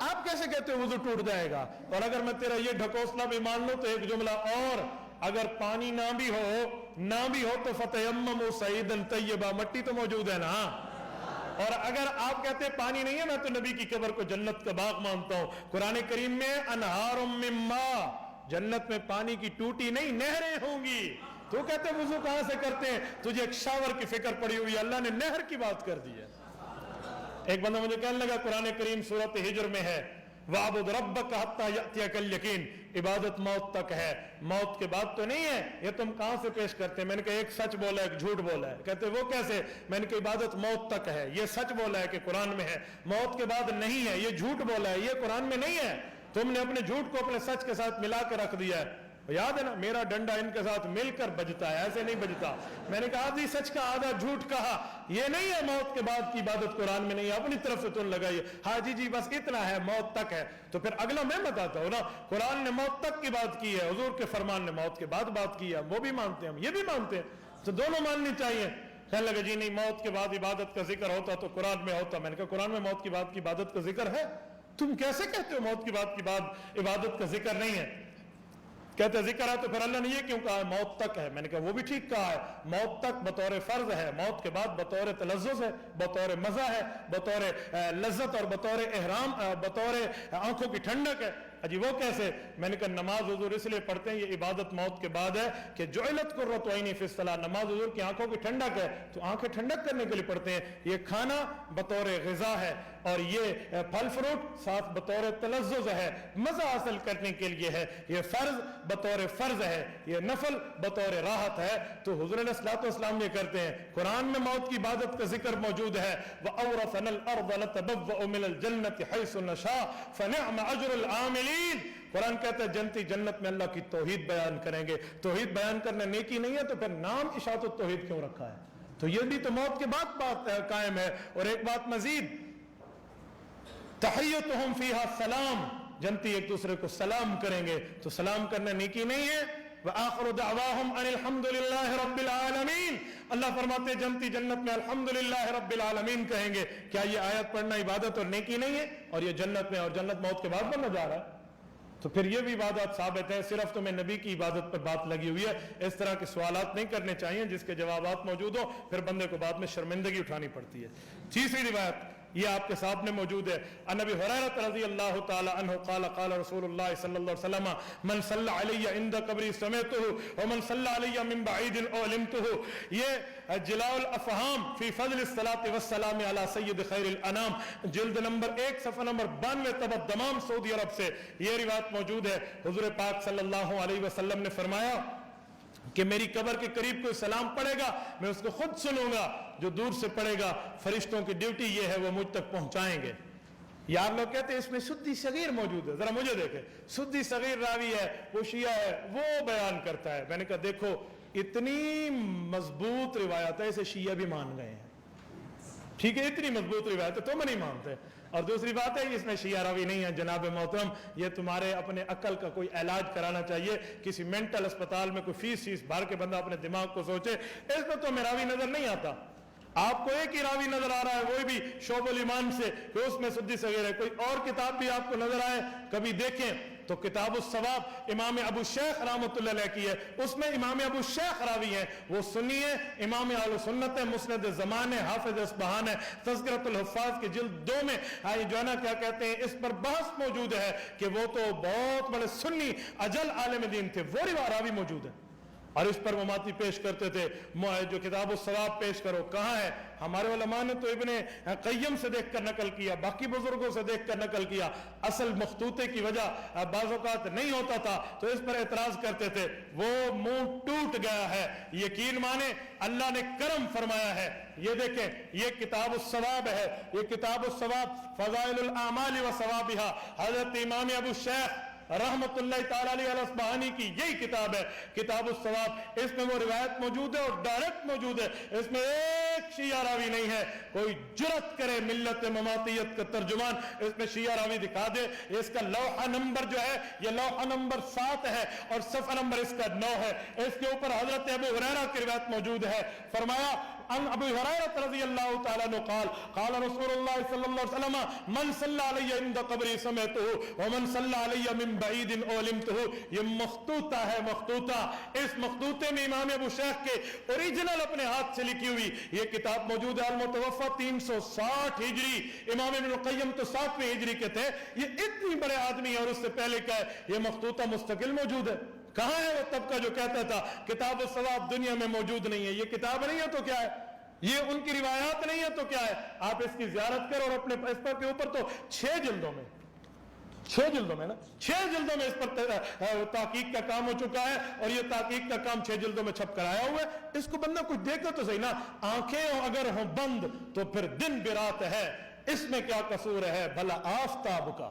آپ کیسے کہتے ہو وضو ٹوٹ جائے گا؟ اور اگر میں تیرا یہ ڈھکوسلا بھی مان لوں تو ایک جملہ اور، اگر پانی نہ بھی ہو تو فتیمموا صعیدا طیبا، مٹی تو موجود ہے نا۔ اور اگر آپ کہتے ہیں پانی نہیں ہے، میں تو نبی کی قبر کو جنت کا باغ مانتا ہوں۔ قرآن کریم میں انہار من ماء، جنت میں پانی کی ٹوٹی نہیں نہریں ہوں گی۔ تو کہتے ہیں وضو کہاں سے کرتے ہیں؟ تجھے ایک شاور کی فکر پڑی ہوئی ہے، اللہ نے نہر کی بات کر دی ہے۔ ایک بندہ مجھے کہنے لگا قرآن کریم سورۃ ہجر میں ہے وَعْبُدْ رَبَّكَ حَتَّى يَأْتِيَكَ الْيَقِينُ، عبادت موت تک ہے، موت کے بعد تو نہیں ہے۔ یہ تم کہاں سے پیش کرتے ہیں؟ میں نے کہا ایک سچ بولا ہے ایک جھوٹ بولا ہے۔ کہتے وہ کیسے؟ میں نے کہا عبادت موت تک ہے، یہ سچ بولا ہے کہ قرآن میں ہے، موت کے بعد نہیں ہے، یہ جھوٹ بولا ہے، یہ قرآن میں نہیں ہے۔ تم نے اپنے جھوٹ کو اپنے سچ کے ساتھ ملا کے رکھ دیا ہے۔ یاد ہے نا میرا ڈنڈا ان کے ساتھ مل کر بجتا ہے، ایسے نہیں بجتا۔ میں نے کہا آدھی سچ کا آدھا جھوٹ کہا، یہ نہیں ہے موت کے بعد کی عبادت قرآن میں نہیں ہے، اپنی طرف سے تم لگائیے ہاں جی بس اتنا ہے، موت تک ہے۔ تو پھر اگلا میں بتاتا ہوں نا، قرآن نے موت تک کی بات کی ہے، حضور کے فرمان نے موت کے بعد بات کی ہے، وہ بھی مانتے ہیں ہم، یہ بھی مانتے ہیں، تو دونوں ماننی چاہیے۔ کہنے لگا جی نہیں موت کے بعد عبادت کا ذکر ہوتا تو قرآن میں ہوتا۔ میں نے کہا قرآن میں موت کی بعد کی عبادت کا ذکر ہے؟ تم کیسے کہتے ہو موت کی بعد کی بعد عبادت کا ذکر نہیں ہے؟ کہتے ذکر ہے تو پھر اللہ نے یہ کیوں کہا ہے موت تک ہے؟ میں نے کہا وہ بھی ٹھیک کہا ہے، موت تک بطور فرض ہے، موت کے بعد بطور تلذذ ہے، بطور مزہ ہے، بطور لذت اور بطور احرام، بطور آنکھوں کی ٹھنڈک ہے۔ اجی وہ کیسے؟ میں نے کہا نماز حضور اس لیے پڑھتے ہیں، یہ عبادت موت کے بعد ہے کہ جعلت قرۃ عینی فی الصلاۃ، نماز حضور کی آنکھوں کی ٹھنڈک ہے تو آنکھیں ٹھنڈک کرنے کے لیے پڑھتے ہیں۔ یہ کھانا بطور غذا ہے اور یہ پھل فروٹ ساتھ بطور تلذذ ہے، مزہ حاصل کرنے کے لیے ہے، یہ فرض بطور فرض ہے، یہ نفل بطور راحت ہے۔ تو حضور علیہ الصلوۃ والسلام یہ کرتے ہیں، قرآن میں موت کی عبادت کا ذکر موجود ہے، وَأَوْرَثَنَا الْأَرْضَ نَتَبَوَّأُ مِنَ الْجَنَّةِ حَيْثُ نَشَاءُ فَنِعْمَ أَجْرُ الْعَامِلِينَ۔ قرآن کہتا ہے جنتی جنت میں اللہ کی توحید بیان کریں گے۔ توحید بیان کرنا نیکی نہیں ہے تو پھر نام اشاعت التوحید کیوں رکھا ہے؟ تو یہ بھی تو موت کے بعد بات قائم ہے۔ اور ایک بات مزید، تحیتہم فیہا سلام، جنتی ایک دوسرے کو سلام کریں گے، تو سلام کرنا نیکی نہیں ہے؟ وآخر دعواہم ان الحمد للہ رب العالمین، اللہ فرماتے ہیں جنتی جنت میں الحمدللہ رب العالمین کہیں گے۔ کیا یہ آیت پڑھنا عبادت اور نیکی نہیں ہے؟ اور یہ جنت میں، اور جنت موت کے بعد بننا جا رہا ہے، تو پھر یہ بھی عبادت ثابت ہے۔ صرف تمہیں نبی کی عبادت پر بات لگی ہوئی ہے۔ اس طرح کے سوالات نہیں کرنے چاہیے جس کے جوابات موجود ہوں، پھر بندے کو بعد میں شرمندگی اٹھانی پڑتی ہے۔ تیسری روایت یہ آپ کے سامنے موجود ہے، ان ابی ہریرہ رضی اللہ تعالی عنہ قال قال رسول اللہ صلی اللہ علیہ وسلم من صلی علی عند قبری سمعتہ ومن صلی علی من بعید علمتہ۔ یہ جلاء الافہام فی فضل الصلاۃ والسلام علی سید خیر الانام، جلد نمبر 1 صفحہ نمبر 92 طبع دمام سعودی عرب سے یہ روایت موجود ہے۔ حضور پاک صلی اللہ علیہ وسلم نے فرمایا کہ میری قبر کے قریب کوئی سلام پڑھے گا میں اس کو خود سنوں گا، جو دور سے پڑھے گا فرشتوں کی ڈیوٹی یہ ہے وہ مجھ تک پہنچائیں گے۔ یار لوگ کہتے ہیں اس میں سدی صغیر موجود ہے، ذرا مجھے دیکھیں، سدی صغیر راوی ہے، وہ شیعہ ہے، وہ بیان کرتا ہے۔ میں نے کہا دیکھو اتنی مضبوط روایت ہے، اسے شیعہ بھی مان گئے ہیں، ٹھیک ہے، اتنی مضبوط روایت ہے، تم نہیں مانتے۔ اور دوسری بات ہے اس میں شیعہ راوی نہیں ہے جناب محترم، یہ تمہارے اپنے عقل کا کوئی علاج کرانا چاہیے، کسی مینٹل اسپتال میں کوئی فیس بھر کے بندہ اپنے دماغ کو سوچے۔ اس میں تو راوی نظر نہیں آتا، آپ کو ایک ہی راوی نظر آ رہا ہے، وہی بھی شعب الایمان سے، کہ اس میں سدی صغیر ہے۔ کوئی اور کتاب بھی آپ کو نظر آئے کبھی دیکھیں تو کتاب الثواب امام ابو شیخ رحمۃ اللہ علیہ کی ہے، اس میں امام ابو شیخ راوی ہیں، وہ سنی ہے، امام اہل سنت ہے، مسند زمان ہے، حافظ اصبہان ہے، تذکرۃ الحفاظ کے جلد 2 میں جو ہے نا کیا کہتے ہیں اس پر بحث موجود ہے کہ وہ تو بہت بڑے سنی اجل عالم دین تھے، وہ راوی موجود ہے، اور اس پر مماتی پیش کرتے تھے۔ جو کتاب الثواب پیش کرو، کہاں ہے؟ ہمارے علماء نے تو ابن قیم سے دیکھ کر نقل کیا، باقی بزرگوں سے دیکھ کر نقل کیا، اصل مخطوطے کی وجہ بعض اوقات نہیں ہوتا تھا تو اس پر اعتراض کرتے تھے، وہ منہ ٹوٹ گیا ہے، یقین مانے اللہ نے کرم فرمایا ہے۔ یہ دیکھیں یہ کتاب الثواب ہے، یہ کتاب الثواب فضائل الاعمال و ثوابها، حضرت امام ابو شیخ رحمت اللہ تعالی علیہ الاصبہانی کی یہی کتاب ہے کتاب الثواب۔ اس میں وہ روایت موجود ہے اور ڈائریکٹ موجود ہے، اس میں ایک شیعہ راوی نہیں ہے۔ کوئی جرت کرے ملت مماتیت کا ترجمان اس میں شیعہ راوی دکھا دے۔ اس کا لوحہ نمبر جو ہے یہ لوحہ نمبر 7 ہے اور صفحہ نمبر اس کا 9 ہے، اس کے اوپر حضرت ابو ہریرہ کی روایت موجود ہے۔ فرمایا عن ابی ہریرہ رضی اللہ تعالی عنہ قال قال رسول اللہ صلی اللہ علیہ وسلم من صلی علی عند قبری سمعتہ ومن صلی علی من بعید علمتہ۔ یہ مخطوطہ ہے، مخطوطہ، اس مخطوطے میں امام ابو شیخ کے اوریجنل اپنے ہاتھ سے لکھی ہوئی یہ کتاب موجود ہے، المتوفى 360 ہجری، امام ابن القیم تو 7ویں ہجری کے تھے۔ یہ اتنی بڑے آدمی اور اس سے پہلے کا ہے، یہ مخطوطہ مستقل موجود ہے۔ کہاں ہے وہ طبقہ جو کہتا تھا کتاب الثواب دنیا میں موجود نہیں ہے؟ یہ کتاب نہیں ہے تو کیا ہے؟ یہ ان کی روایات نہیں ہے تو کیا ہے؟ آپ اس کی زیارت کرو اور اپنے اس پر کے اوپر تو 6 جلدوں میں 6 جلدوں میں نا 6 جلدوں میں اس پر تحقیق کا کام ہو چکا ہے، اور یہ تحقیق کا کام 6 جلدوں میں چھپ کر آیا ہوا ہے۔ اس کو بندہ کچھ دیکھو تو صحیح نا، آنکھیں اگر ہوں بند تو پھر دن برات ہے، اس میں کیا قصور ہے بھلا آفتاب کا؟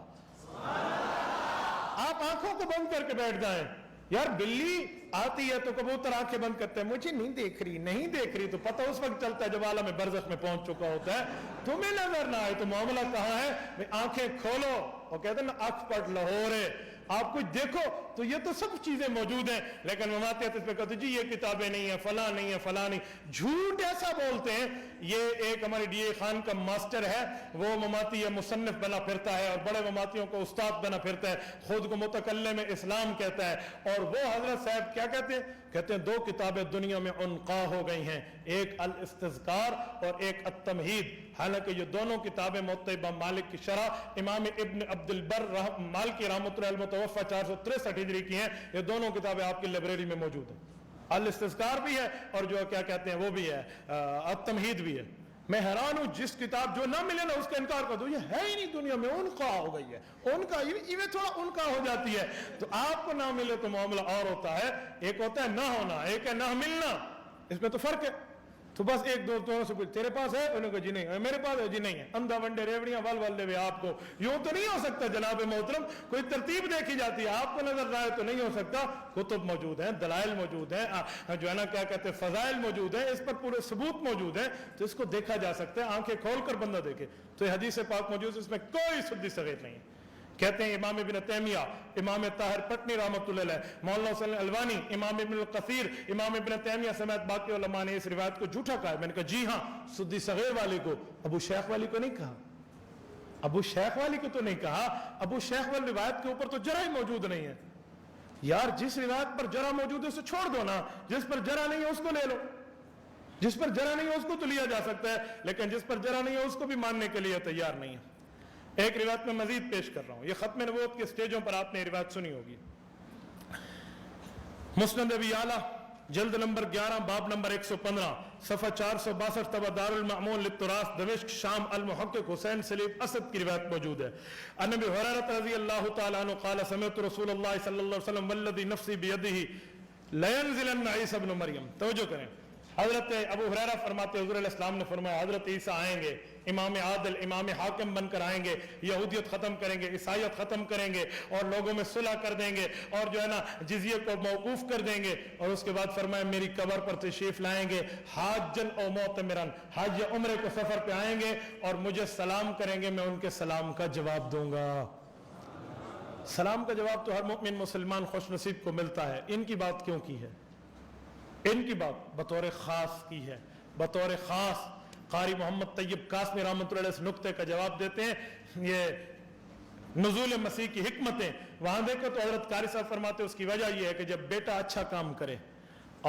آپ آنکھوں کو بند کر کے بیٹھ جائیں، یار بلی آتی ہے تو کبوتر آنکھیں بند کرتے ہیں، مجھے نہیں دیکھ رہی نہیں دیکھ رہی، تو پتہ اس وقت چلتا ہے جب عالم برزخ میں پہنچ چکا ہوتا ہے۔ تمہیں نظر نہ آئے تو معاملہ کہاں ہے؟ آنکھیں کھولو، اور کہتے ہیں نا آنکھ پٹ لاہور ہے، آپ کچھ دیکھو تو یہ تو سب چیزیں موجود ہیں، لیکن مماتیت اس پہ کہتے جی یہ کتابیں نہیں ہیں، فلاں نہیں ہے، فلاں نہیں، جھوٹ ایسا بولتے ہیں۔ یہ ایک ہمارے ڈی اے خان کا ماسٹر ہے، وہ مماتی مصنف بنا پھرتا ہے اور بڑے مماتیوں کو استاد بنا پھرتا ہے، خود کو متکلم اسلام کہتا ہے، اور وہ حضرت صاحب کیا کہتے ہیں؟ کہتے ہیں 2 کتابیں دنیا میں عنقا ہو گئی ہیں، ایک الاستذکار اور ایک التمہید۔ حالانکہ یہ دونوں کتابیں موطئ امام مالک کی شرح امام ابن عبد البر مالکی رحمۃ اللہ المتوفى 463 ہجری کی ہیں، یہ دونوں کتابیں آپ کی لائبریری میں موجود ہیں، الاستذکار بھی ہے اور جو کیا کہتے ہیں وہ بھی ہے، التمہید بھی ہے۔ میں حیران ہوں جس کتاب جو نہ ملے نا اس کا انکار کر دو، یہ ہے ہی نہیں دنیا میں، ان کا ہو گئی ہے، ان کا یہ تھوڑا ان کا ہو جاتی ہے. تو آپ کو نہ ملے تو معاملہ اور ہوتا ہے، ایک ہوتا ہے نہ ہونا، ایک ہے نہ ملنا، اس میں تو فرق ہے. تو بس ایک دونوں سے پوچھ تیرے پاس ہے، انہوں نے کہا جی نہیں ہے، میرے پاس ہے جی نہیں ہے، اندھا ونڈے ریوڑیاں ول ول لے آپ کو. یوں تو نہیں ہو سکتا جناب محترم، کوئی ترتیب دیکھی جاتی ہے، آپ کو نظر نہ آئے تو نہیں ہو سکتا. کتب موجود ہیں، دلائل موجود ہیں، جو ہے نا کیا کہتے ہیں فضائل موجود ہیں، اس پر پورے ثبوت موجود ہیں، تو اس کو دیکھا جا سکتا ہے. آنکھیں کھول کر بندہ دیکھے تو یہ حدیث پاک موجود ہے، اس میں کوئی سد صغیر نہیں ہے. کہتے ہیں امام ابن تیمیہ، امام طاہر پٹنی رحمۃ اللہ علیہ، مولانا حسین الوانی، امام ابن القثیر، امام ابن تیمیہ سمیت باقی علماء نے اس روایت کو جھوٹا کہا ہے. میں نے کہا جی ہاں، سدی صغیر والی کو، ابو شیخ والی کو نہیں کہا، ابو شیخ والی کو تو نہیں کہا. ابو شیخ والی روایت کے اوپر تو جرح ہی موجود نہیں ہے. یار جس روایت پر جرح موجود ہے اسے چھوڑ دو نا، جس پر جرح نہیں ہے اس کو لے لو. جس پر جرح نہیں ہے اس کو تو لیا جا سکتا ہے، لیکن جس پر جرح نہیں ہے اس کو بھی ماننے کے لیے تیار نہیں ہے. ایک روایت میں مزید پیش کر رہا ہوں، یہ ختم نبوت کے سٹیجوں پر آپ نے روایت سنی ہوگی. مسند ابی اعلیٰ جلد نمبر 11 باب نمبر 115 صفحہ 462 طبع دار المعمون للتراث دمشق شام، المحقق حسین سلیم اسد کی روایت موجود ہے. ان ابی ہریرہ رضی اللہ تعالی عنہ قال سمعت رسول اللہ صلی اللہ علیہ وسلم والذی نفسی بیدہ لینزلن عیسی ابن مریم. توجہ کریں، حضرت ابو ہریرہ فرماتے حضور علیہ السلام نے فرمایا حضرت عیسیٰ آئیں گے، امام عادل امام حاکم بن کر آئیں گے، یہودیت ختم کریں گے، عیسائیت ختم کریں گے، اور لوگوں میں صلح کر دیں گے، اور جو ہے نا جزیے کو موقوف کر دیں گے. اور اس کے بعد فرمایا میری قبر پر تشریف لائیں گے، حاجن او معتمرن، حج یا عمرے کو سفر پہ آئیں گے اور مجھے سلام کریں گے، میں ان کے سلام کا جواب دوں گا. سلام کا جواب تو ہر مومن مسلمان خوش نصیب کو ملتا ہے. ان کی بات کیوں کی ہے؟ ان کی بات بطور خاص کی ہے، بطور خاص. قاری محمد طیب قاسمی رحمۃ اللہ علیہ اس نقطے کا جواب دیتے ہیں، یہ نزول مسیح کی حکمتیں. وہاں دیکھو تو حضرت قاری صاحب فرماتے ہیں اس کی وجہ یہ ہے کہ جب بیٹا اچھا کام کرے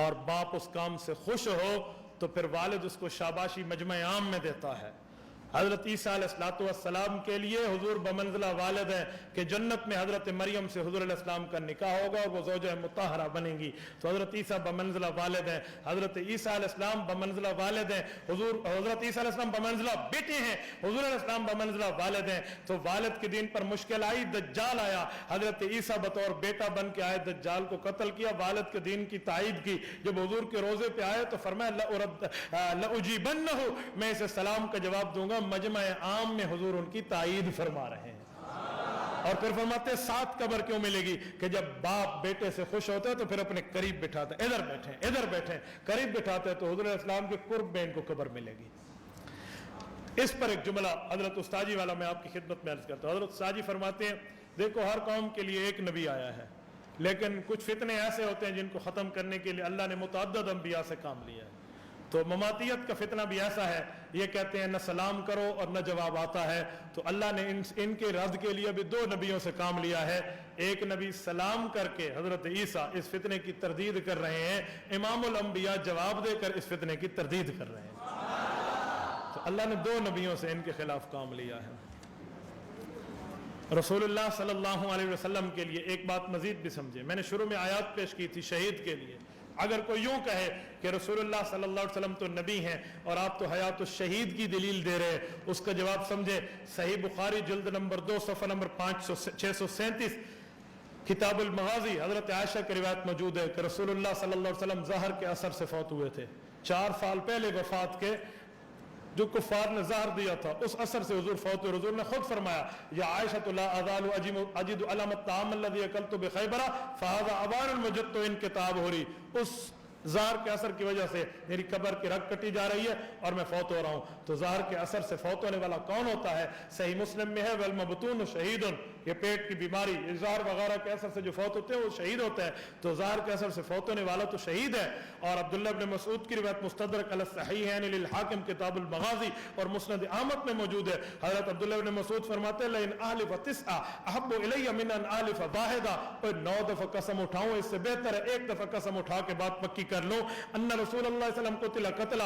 اور باپ اس کام سے خوش ہو تو پھر والد اس کو شاباشی مجمع عام میں دیتا ہے. حضرت عیسیٰ علیہ السلام کے لیے حضور بمنزلہ والد ہیں کہ جنت میں حضرت مریم سے حضور علیہ السلام کا نکاح ہوگا اور وہ زوجہ مطہرہ بنیں گی. تو حضرت عیسیٰ بمنزلہ والد ہیں، حضرت عیسیٰ علیہ السلام بمنزلہ والد ہیں، حضرت عیسیٰ علیہ السلام بمنزلہ بیٹے ہیں، حضور علیہ السلام بمنزلہ والد ہیں. تو والد کے دین پر مشکل آئی، دجال آیا، حضرت عیسیٰ بطور بیٹا بن کے آئے، دجال کو قتل کیا، والد کے دین کی تائید کی. جب حضور کے روزے پہ آئے تو فرمایا لأجیبنہ، میں اسے سلام کا جواب دوں گا. مجمع عام میں حضور ان کی تائید فرما رہے ہیں. اور پھر فرماتے ساتھ قبر کیوں ملے گی کہ جب باپ بیٹے سے خوش ہوتا ہے تو پھر اپنے قریب بٹھاتا ہے، ادھر بیٹھیں ادھر بیٹھیں، قریب بٹھاتا ہے تو حضور علیہ السلام کے قرب میں ان کو قبر ملے گی. اس پر ایک جملہ حضرت استاجی والا میں آپ کی خدمت میں عرض کرتا ہوں. حضرت استاجی فرماتے ہیں دیکھو ہر قوم کے لیے ایک نبی آیا ہے، لیکن کچھ فتنے ایسے ہوتے ہیں جن کو ختم کرنے کے لیے اللہ نے متعدد انبیاء سے کام لیا ہے. تو مماتیت کا فتنہ بھی ایسا ہے، یہ کہتے ہیں نہ سلام کرو اور نہ جواب آتا ہے. تو اللہ نے ان کے رد کے لیے بھی 2 نبیوں سے کام لیا ہے. ایک نبی سلام کر کے حضرت عیسیٰ اس فتنے کی تردید کر رہے ہیں، امام الانبیاء جواب دے کر اس فتنے کی تردید کر رہے ہیں. تو اللہ نے 2 نبیوں سے ان کے خلاف کام لیا ہے. رسول اللہ صلی اللہ علیہ وسلم کے لیے ایک بات مزید بھی سمجھے. میں نے شروع میں آیات پیش کی تھی شہید کے لیے. اگر کوئی یوں کہے کہ رسول اللہ صلی اللہ علیہ وسلم تو نبی ہیں اور آپ تو حیات الشہید کی دلیل دے رہے، اس کا جواب سمجھے. صحیح بخاری جلد نمبر 2 صفحہ نمبر 637 کتاب المغازی حضرت عائشہ کی روایت موجود ہے کہ رسول اللہ صلی اللہ علیہ وسلم ظہر کے اثر سے فوت ہوئے تھے. 4 سال پہلے وفات کے جو کفار نے زہر دیا تھا اس اثر سے حضور فوت ہوئے. حضور نے خود فرمایا یا عائشہ لا ازال اجد علم الطعام الذي اكلت بخیبر فهذا ابان وجدت انکتاب ہو رہی. اس زہر کے اثر کی وجہ سے میری قبر کی رگ کٹی جا رہی ہے اور میں فوت ہو رہا ہوں. تو زہر کے اثر سے فوت ہونے والا کون ہوتا ہے؟ صحیح مسلم میں ہے والمبتون شہید، یہ پیٹ کی بیماری زہر وغیرہ کے اثر سے جو فوت ہوتے ہیں وہ شہید ہوتا ہے. تو زہر کے اثر سے فوت ہونے والا تو شہید ہے. اور عبداللہ ابن مسعود کی روایت مستدرک علی الصحیحین للحاکم کتاب المغازی اور مسند احمد میں موجود ہے. حضرت عبداللہ ابن مسعود فرماتے ہیں لئن احلف 9 احب الی من ان احلف واحدہ، 9 دفعہ قسم اٹھاؤں اس سے بہتر ہے 1 دفعہ قسم اٹھا کے بات پکی کر لو ان رسول اللہ صلی اللہ علیہ وسلم قتل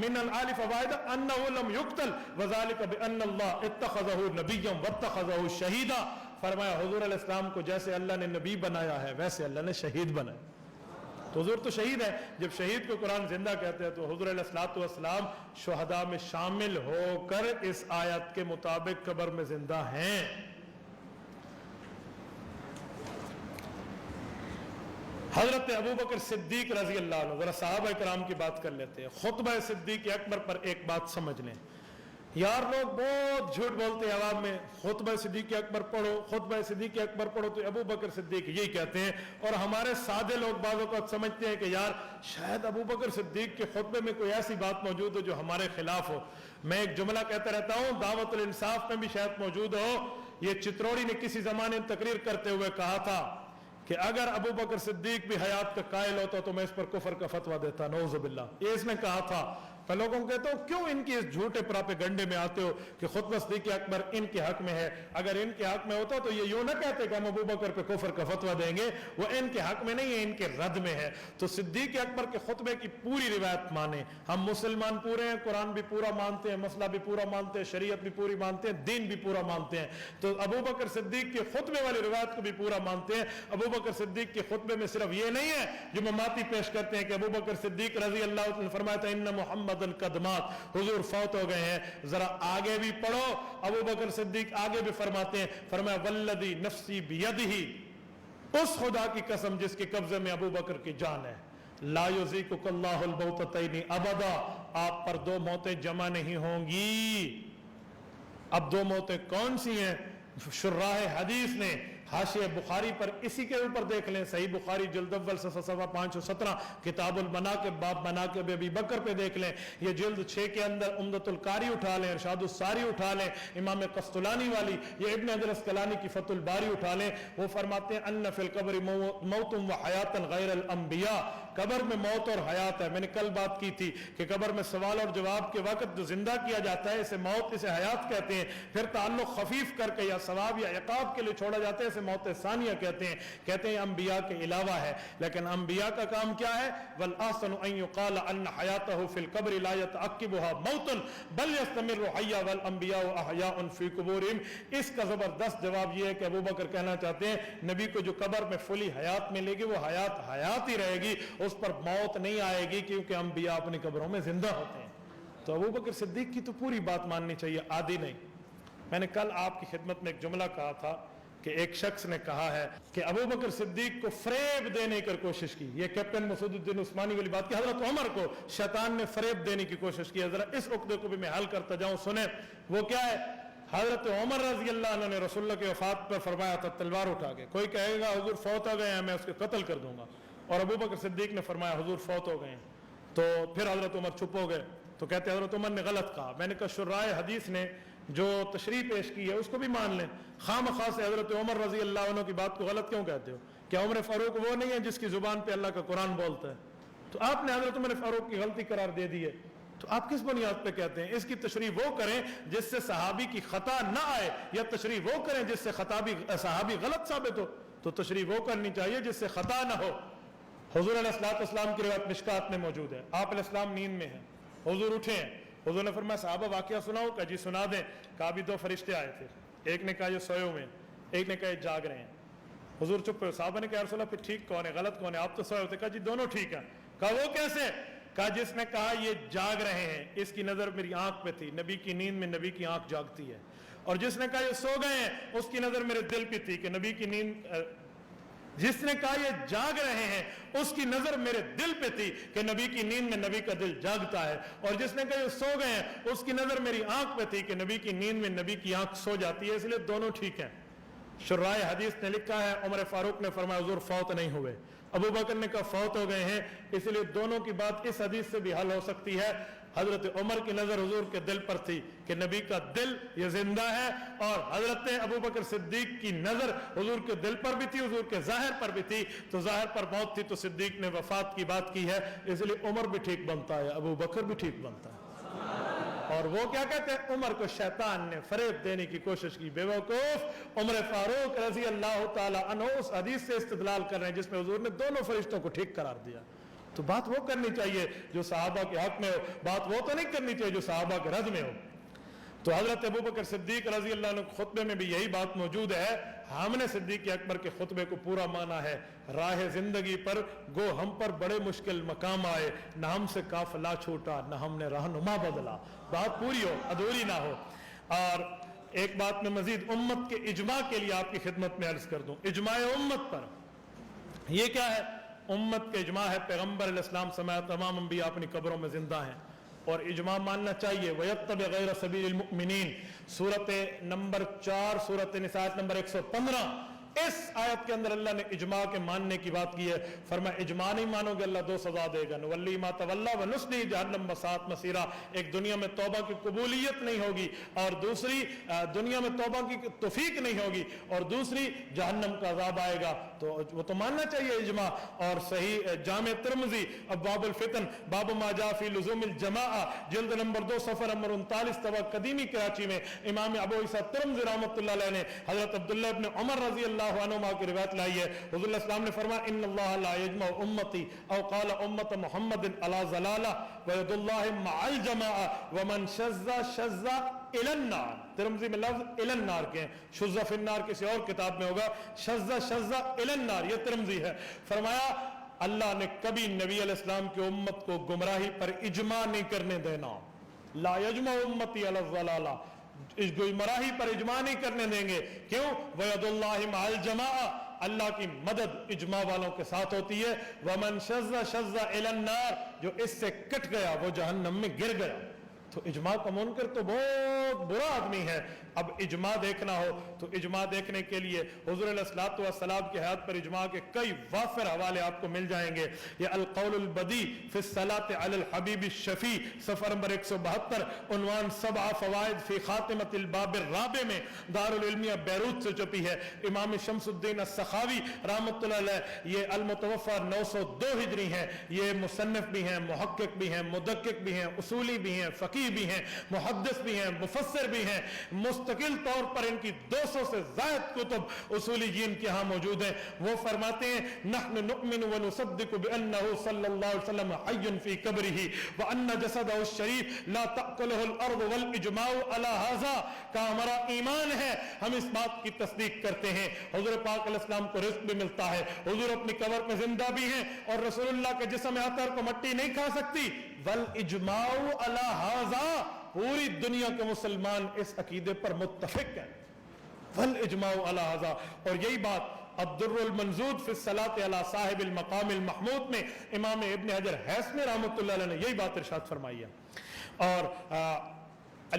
من ان احلف واحدہ انه لم يقتل وذلك بان الله اتخذه نبيا واتخذه شهيدا. فرمایا حضور علیہ السلام کو جیسے اللہ نے نبی بنایا ہے ویسے اللہ نے شہید بنایا. تو حضور تو شہید ہے، جب شہید کو قرآن زندہ کہتے ہیں تو حضور علیہ الصلوۃ والسلام شہداء میں شامل ہو کر اس آیت کے مطابق قبر میں زندہ ہیں۔ حضرت ابوبکر صدیق رضی اللہ عنہ، ذرا صحابہ کرام کی بات کر لیتے ہیں۔ خطبہ صدیق اکبر پر ایک بات سمجھ لیں، یار لوگ بہت جھوٹ بولتے ہیں عوام میں، خطبہ صدیق اکبر پڑھو، خطبہ صدیق اکبر پڑھو تو ابوبکر صدیق یہی کہتے ہیں، اور ہمارے سادے لوگ بعضوں کو سمجھتے ہیں کہ یار شاید ابوبکر صدیق کے خطبے میں کوئی ایسی بات موجود ہو جو ہمارے خلاف ہو۔ میں ایک جملہ کہتا رہتا ہوں، دعوت الانصاف میں بھی شاید موجود ہو، یہ چتروڑی نے کسی زمانے میں تقریر کرتے ہوئے کہا تھا کہ اگر ابوبکر صدیق بھی حیات کا قائل ہوتا تو میں اس پر کفر کا فتویٰ دیتا، نعوذ باللہ، یہ اس نے کہا تھا۔ میں لوگوں کو کہتا ہوں کیوں ان کی اس جھوٹے پراپیگنڈے میں آتے ہو کہ خطبہ صدیق اکبر ان کے حق میں ہے؟ اگر ان کے حق میں ہوتا تو یہ یوں نہ کہتے کہ ہم ابوبکر پہ کفر کا فتویٰ دیں گے، وہ ان کے حق میں نہیں ہے، ان کے رد میں ہے۔ تو صدیق اکبر کے خطبے کی پوری روایت مانیں، ہم مسلمان پورے ہیں، قرآن بھی پورا مانتے ہیں، مسئلہ بھی پورا مانتے ہیں، شریعت بھی پوری مانتے ہیں، دین بھی پورا مانتے ہیں، تو ابوبکر صدیق کے خطبے والی روایت کو بھی پورا مانتے ہیں۔ ابوبکر صدیق کے خطبے میں صرف یہ نہیں ہے جو مماتی پیش کرتے ہیں کہ ابوبکر صدیق رضی اللہ عنہ نے فرمایا تھا ان محمد القدمات، حضور فوت ہو گئے ہیں۔ ذرا آگے بھی پڑھو، ابوبکر صدیق آگے بھی فرماتے ہیں، فرمایا والذی نفسی بیدہ، اس خدا کی قسم جس کے قبضے میں ابوبکر کی جان ہے، لا یذیقک اللہ الموتتین ابدا، آپ پر دو موتیں جمع نہیں ہوں گی۔ اب دو موتیں کون سی ہیں؟ شراح حدیث نے حاشیہ بخاری پر اسی کے اوپر دیکھ لیں، صحیح بخاری جلد اول صفحہ 517 کتاب المناقب باب مناقب ابی بکر پہ دیکھ لیں، یہ جلد 6 کے اندر عمدۃ القاری اٹھا لیں، ارشاد الساری اٹھا لیں، امام قسطلانی والی، یہ ابن حجر اسقلانی کی فتح الباری اٹھا لیں، وہ فرماتے ہیں ان فی القبر موت و حیات غیر الانبیاء، قبر میں موت اور حیات ہے۔ میں نے کل بات کی تھی کہ قبر میں سوال اور جواب کے وقت جو زندہ کیا جاتا ہے اسے موت، اسے حیات کہتے ہیں، پھر تعلق خفیف کر کے یا ثواب یا عقاب کے لیے چھوڑا جاتا ہے اسے موت ثانیہ کہتے ہیں انبیاء کے علاوہ ہے۔ لیکن انبیاء کا کام کیا ہے؟ والآسن ان یقال ان حیاتہ فی القبر لا یتعقبها موت بل یستمر حیا والانبیاء احیاء فی قبورہم۔ اس کا زبردست جواب یہ ہے کہ ابوبکر کہنا چاہتے ہیں نبی کو جو قبر میں فلی حیات ملے گی وہ حیات ہی رہے گی، اس پر موت نہیں آئے گی، کیونکہ انبیاء اپنی قبروں میں زندہ ہوتے ہیں۔ تو ابوبکر صدیق کی تو پوری بات ماننی چاہیے، آدھی نہیں۔ میں نے کل آپ کی خدمت میں ایک جملہ کہا تھا کہ ایک شخص نے کہا ہے کہ ابوبکر صدیق کو فریب دینے کی کوشش کی، یہ کیپٹن مسعود الدین عثمانی والی بات کی، حضرت عمر کو شیطان نے فریب دینے کی کوشش کی ہے۔ ذرا اس عقدے کو بھی میں حل کرتا جاؤں، سنیں وہ کیا ہے۔ حضرت عمر رضی اللہ عنہ نے رسول اللہ کی وفات پر فرمایا تھا تلوار اٹھا کے، کوئی کہے گا حضور فوت ہو گئے ہیں میں اس کو قتل کر دوں گا، اور ابوبکر صدیق نے فرمایا حضور فوت ہو گئے ہیں، تو پھر حضرت عمر چپ ہو گئے، تو کہتے ہیں حضرت عمر نے غلط کہا۔ میں نے کہا شراح حدیث نے جو تشریح پیش کی ہے اس کو بھی مان لیں، خام خاص حضرت عمر رضی اللہ عنہ کی بات کو غلط کیوں کہتے ہو؟ کیا عمر فاروق وہ نہیں ہے جس کی زبان پہ اللہ کا قرآن بولتا ہے؟ تو آپ نے حضرت عمر فاروق کی غلطی قرار دے دی ہے، تو آپ کس بنیاد پہ کہتے ہیں؟ اس کی تشریح وہ کریں جس سے صحابی کی خطا نہ آئے، یا تشریح وہ کریں جس سے صحابی غلط ثابت ہو؟ تو تشریح وہ کرنی چاہیے جس سے خطا نہ ہو۔ حضور علیہ السلام کی روایت مشکات میں موجود ہے، آپ علیہ السلام نیند میں ہیں، حضور اٹھے ہیں، حضور نے فرمایا صحابہ واقعہ سناؤ؟ کہ جی سنا دیں۔ کہا بھی دو فرشتے آئے تھے، ایک نے کہا یہ سوئے ہوئے ہیں، ایک نے کہا یہ جاگ رہے ہیں۔ حضور چپ ہوئے، صحابہ نے کہا رسول اللہ پھر ٹھیک کون ہے غلط کون ہے؟ آپ تو سوئے ہوتے۔ کہا جی دونوں ٹھیک ہیں۔ کہا وہ کیسے؟ کہا جس نے کہا یہ جاگ رہے ہیں اس کی نظر میری آنکھ پہ تھی، نبی کی نیند میں نبی کی آنکھ جاگتی ہے، اور جس نے کہا یہ سو گئے ہیں اس کی نظر میرے دل پہ تھی کہ نبی کی نیند، جس نے کہا یہ جاگ رہے ہیں اس کی نظر میرے دل پہ تھی کہ نبی کی نیند میں نبی کا دل جاگتا ہے، اور جس نے کہا یہ سو گئے ہیں اس کی نظر میری آنکھ پہ تھی کہ نبی کی نیند میں نبی کی آنکھ سو جاتی ہے، اس لیے دونوں ٹھیک ہیں۔ شراح حدیث نے لکھا ہے عمر فاروق نے فرمایا حضور فوت نہیں ہوئے، ابو بکر نے کہا فوت ہو گئے ہیں، اس لیے دونوں کی بات اس حدیث سے بھی حل ہو سکتی ہے۔ حضرت عمر کی نظر حضور کے دل پر تھی کہ نبی کا دل یہ زندہ ہے، اور حضرت ابوبکر صدیق کی نظر حضور کے دل پر بھی تھی، حضور کے ظاہر پر بھی تھی، تو ظاہر پر موت تھی تو صدیق نے وفات کی بات کی ہے، اس لیے عمر بھی ٹھیک بنتا ہے، ابو بکر بھی ٹھیک بنتا ہے۔ اور وہ کیا کہتے ہیں؟ عمر کو شیطان نے فریب دینے کی کوشش کی، بے وقوف۔ عمر فاروق رضی اللہ تعالی عنہ اس حدیث سے استدلال کر رہے ہیں جس میں حضور نے دونوں فرشتوں کو ٹھیک قرار دیا۔ تو بات وہ کرنی چاہیے جو صحابہ کے حق میں ہو، بات وہ تو نہیں کرنی چاہیے جو صحابہ کے رد میں ہو۔ تو حضرت ابو بکر صدیق رضی اللہ عنہ کے خطبے میں بھی یہی بات موجود ہے. ہم نے صدیق اکبر کے خطبے کو پورا مانا ہے. راہ زندگی پر گو ہم پر بڑے مشکل مقام آئے, نہ ہم سے قافلہ چھوٹا, نہ ہم نے رہنما بدلا. بات پوری ہو, ادھوری نہ ہو. اور ایک بات میں مزید امت کے اجماع کے لیے آپ کی خدمت میں عرض کر دوں. اجماع امت پر یہ کیا ہے؟ امت کا اجماع ہے پیغمبر علیہ السلام سمیت تمام انبیاء اپنی قبروں میں زندہ ہیں, اور اجماع ماننا چاہیے. وَيَتَّبِعْ غَيْرَ سَبِيلِ الْمُؤْمِنِينَ سورت نمبر 4 سورت نساء نمبر 115. اس آیت کے اندر اللہ نے اجماع کے ماننے کی بات کی ہے. فرمایا اجماع نہیں مانو گے اللہ 2 سزا دے گا. نُوَلِّهِ مَا تَوَلَّىٰ وَنُصْلِهِ جَهَنَّمَ وَسَاءَتْ مَصِيرًا. ایک دنیا میں توبہ کی قبولیت نہیں ہوگی, اور دوسری دنیا میں توبہ کی توفیق نہیں ہوگی, اور دوسری جہنم کا عذاب آئے گا. تو وہ تو ماننا چاہیے اجماع. اور صحیح جامع ترمذی ابواب الفتن باب ما جاء فی لزوم الجماعہ جلد نمبر 2 صفحہ نمبر 39 طبع قدیمی کراچی میں امام ابو عیسیٰ ترمذی رحمۃ اللہ علیہ نے حضرت عبداللہ ابن عمر رضی اللہ عنہما کی روایت لائی ہے. حضور علیہ السلام نے فرمایا ان اللہ لا یجمع امتی او قال امت محمد علی ضلالہ وید اللہ مع الجماعہ ومن شذ شذ الی النار. ترمذی میں لفظ الی النار کے ہیں, شذ فی النار کسی اور کتاب میں ہوگا شذ شذ الی النار. یہ ترمذی ہے. فرمایا اللہ نے کبھی نبی علیہ السلام کی امت کو گمراہی پر اجماع نہیں کرنے دینا. لا یجمع امتی علی الضلالہ, اس گمراہی پر اجماع نہیں کرنے دیں گے. کیوں؟ وَيَدُ اللَّهِ مَعَ الْجَمَاعَةِ, اللہ کی مدد اجماع والوں کے ساتھ ہوتی ہے. وَمَنْ شَذَّ شَذَّ إِلَى النَّارِ, جو اس سے کٹ گیا وہ جہنم میں گر گیا. تو اجماع کا منکر تو بہت برا آدمی ہے. اب اجماع دیکھنا ہو تو اجماع دیکھنے کے لیے حضور علیہ الصلوۃ والسلام کی حیات پر اجماع کے کئی وافر حوالے آپ کو مل جائیں گے. یہ القول البدیع فی الصلاۃ علی الحبیب الشفیع صفحہ نمبر 172 عنوان 7 فوائد فی خاتمۃ الباب الرابع میں دارالعلمیہ بیروت سے چھپی ہے. امام شمس الدین السخاوی رحمۃ اللہ علیہ یہ المتوفى 902 ہجری ہیں. یہ مصنف بھی ہیں, محقق بھی ہیں, مدقق بھی ہیں, اصولی بھی ہیں, فقیہ بھی ہیں, محدث بھی ہیں, مفسر بھی ہیں. مستقل طور پر ان کی 200 سے زائد کتب اصولی جین کے ہاں موجود ہیں. وہ فرماتے ہیں نحن نؤمن ونصدق بانه صلی اللہ علیہ وسلم حی فی قبره وان جسده الشریف لا تأکلہ الارض والاجماع علی هذا, کا ہمارا ایمان ہے, ہم اس بات کی تصدیق کرتے ہیں حضور پاک علیہ السلام کو رزق بھی ملتا ہے, حضور اپنی قبر میں زندہ بھی ہیں, اور رسول اللہ کے جسم اطہر کو مٹی نہیں کھا سکتی. والاجماع علی هذا, پوری دنیا کے مسلمان اس عقیدے پر متفق ہیں. والاجماع علی هذا. اور یہی بات الدر المنزود فی الصلاۃ علی صاحب المقام المحمود میں امام ابن حجر حیثمی رحمۃ اللہ علیہ نے یہی بات ارشاد فرمائی ہے. اور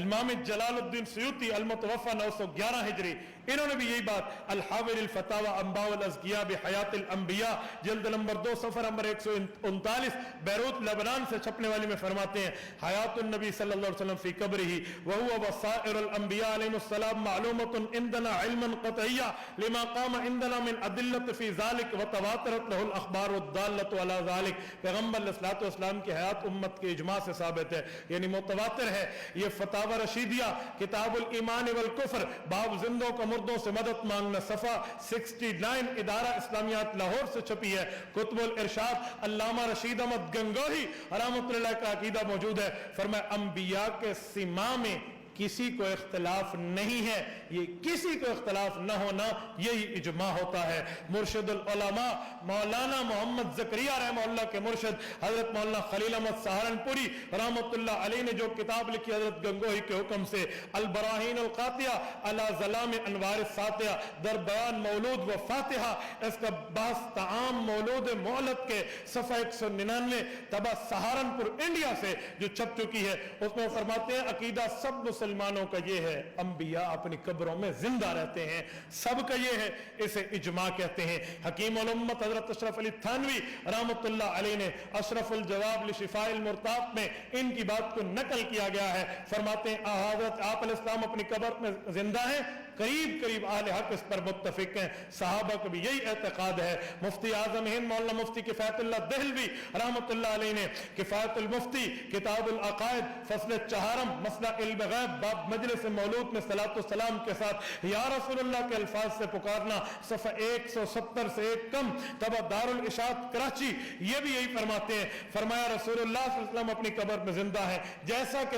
امام جلال الدین سیوطی المتوفى 911 ہجری, انہوں نے بھی یہی بات الحاور الفتاوی انباء الازکیاء بحیات الانبیاء جلد نمبر 2 صفحہ نمبر 139 بیروت لبنان سے چھپنے والی میں فرماتے ہیں حیات النبی صلی اللہ علیہ وسلم فی قبرہ وهو وسائر الانبیاء علیہم السلام معلومۃ عندنا علما قطعیا لما قام عندنا من ادلۃ فی ذلک وتواترت له الاخبار الدالۃ علی ذلک. پیغمبر علیہ الصلوۃ والسلام کی حیات امت کے اجماع سے ثابت ہے, یعنی متواتر ہے. یہ فتاوی رشیدیہ کتاب الایمان والکفر باب زندوں کا مردوں سے مدد مانگنا صفحہ 69 ادارہ اسلامیات لاہور سے چھپی ہے. کتب الارشاد علامہ رشید احمد گنگوہی رحمۃ اللہ کا عقیدہ موجود ہے. فرمایا انبیاء کے سما میں کسی کو اختلاف نہیں ہے, یہ کسی کو اختلاف نہ ہونا یہی اجماع ہوتا ہے. مرشد العلماء مولانا محمد زکریا رحمہ اللہ کے مرشد حضرت مولانا خلیل احمد سہارنپوری رحمۃ اللہ علیہ نے جو کتاب لکھی حضرت گنگوہی کے حکم سے البراہین القاطعہ علی ظلام انوار الساطعہ در بیان مولود و فاتحہ, اس کا بحث تعام مولود مولد کے صفحہ 199 طبع سہارنپور انڈیا سے جو چھپ چکی ہے, اس میں فرماتے ہیں عقیدہ سب مسلمانوں کا یہ ہے انبیاء اپنی قبروں میں زندہ رہتے ہیں, سب کا یہ ہے, اسے اجماع کہتے ہیں. حکیم الامت حضرت اشرف علی تھانوی رحمۃ اللہ علیہ نے اشرف الجواب لشفاء المرتاق میں ان کی بات کو نقل کیا گیا ہے. فرماتے ہیں حضرت آپ علیہ السلام اپنی قبر میں زندہ ہیں, قریب قریب اہل حق اس پر متفق ہیں, صحابہ کو بھی یہی اعتقاد ہے. مفتی اعظم ہند مولانا مفتی کفایت اللہ دہلوی رحمۃ اللہ علیہ نے کفایت المفتی کتاب العقائد فصل 4 مسئلہ علم غیب باب مجلس مولود میں صلاۃ والسلام کے ساتھ یا رسول اللہ کے الفاظ سے پکارنا صفحہ 170 سے ایک کم طبع دارالاشاعت کراچی, یہ بھی یہی فرماتے ہیں. فرمایا رسول اللہ صلی اللہ علیہ وسلم اپنی قبر میں زندہ ہے, جیسا کہ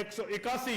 181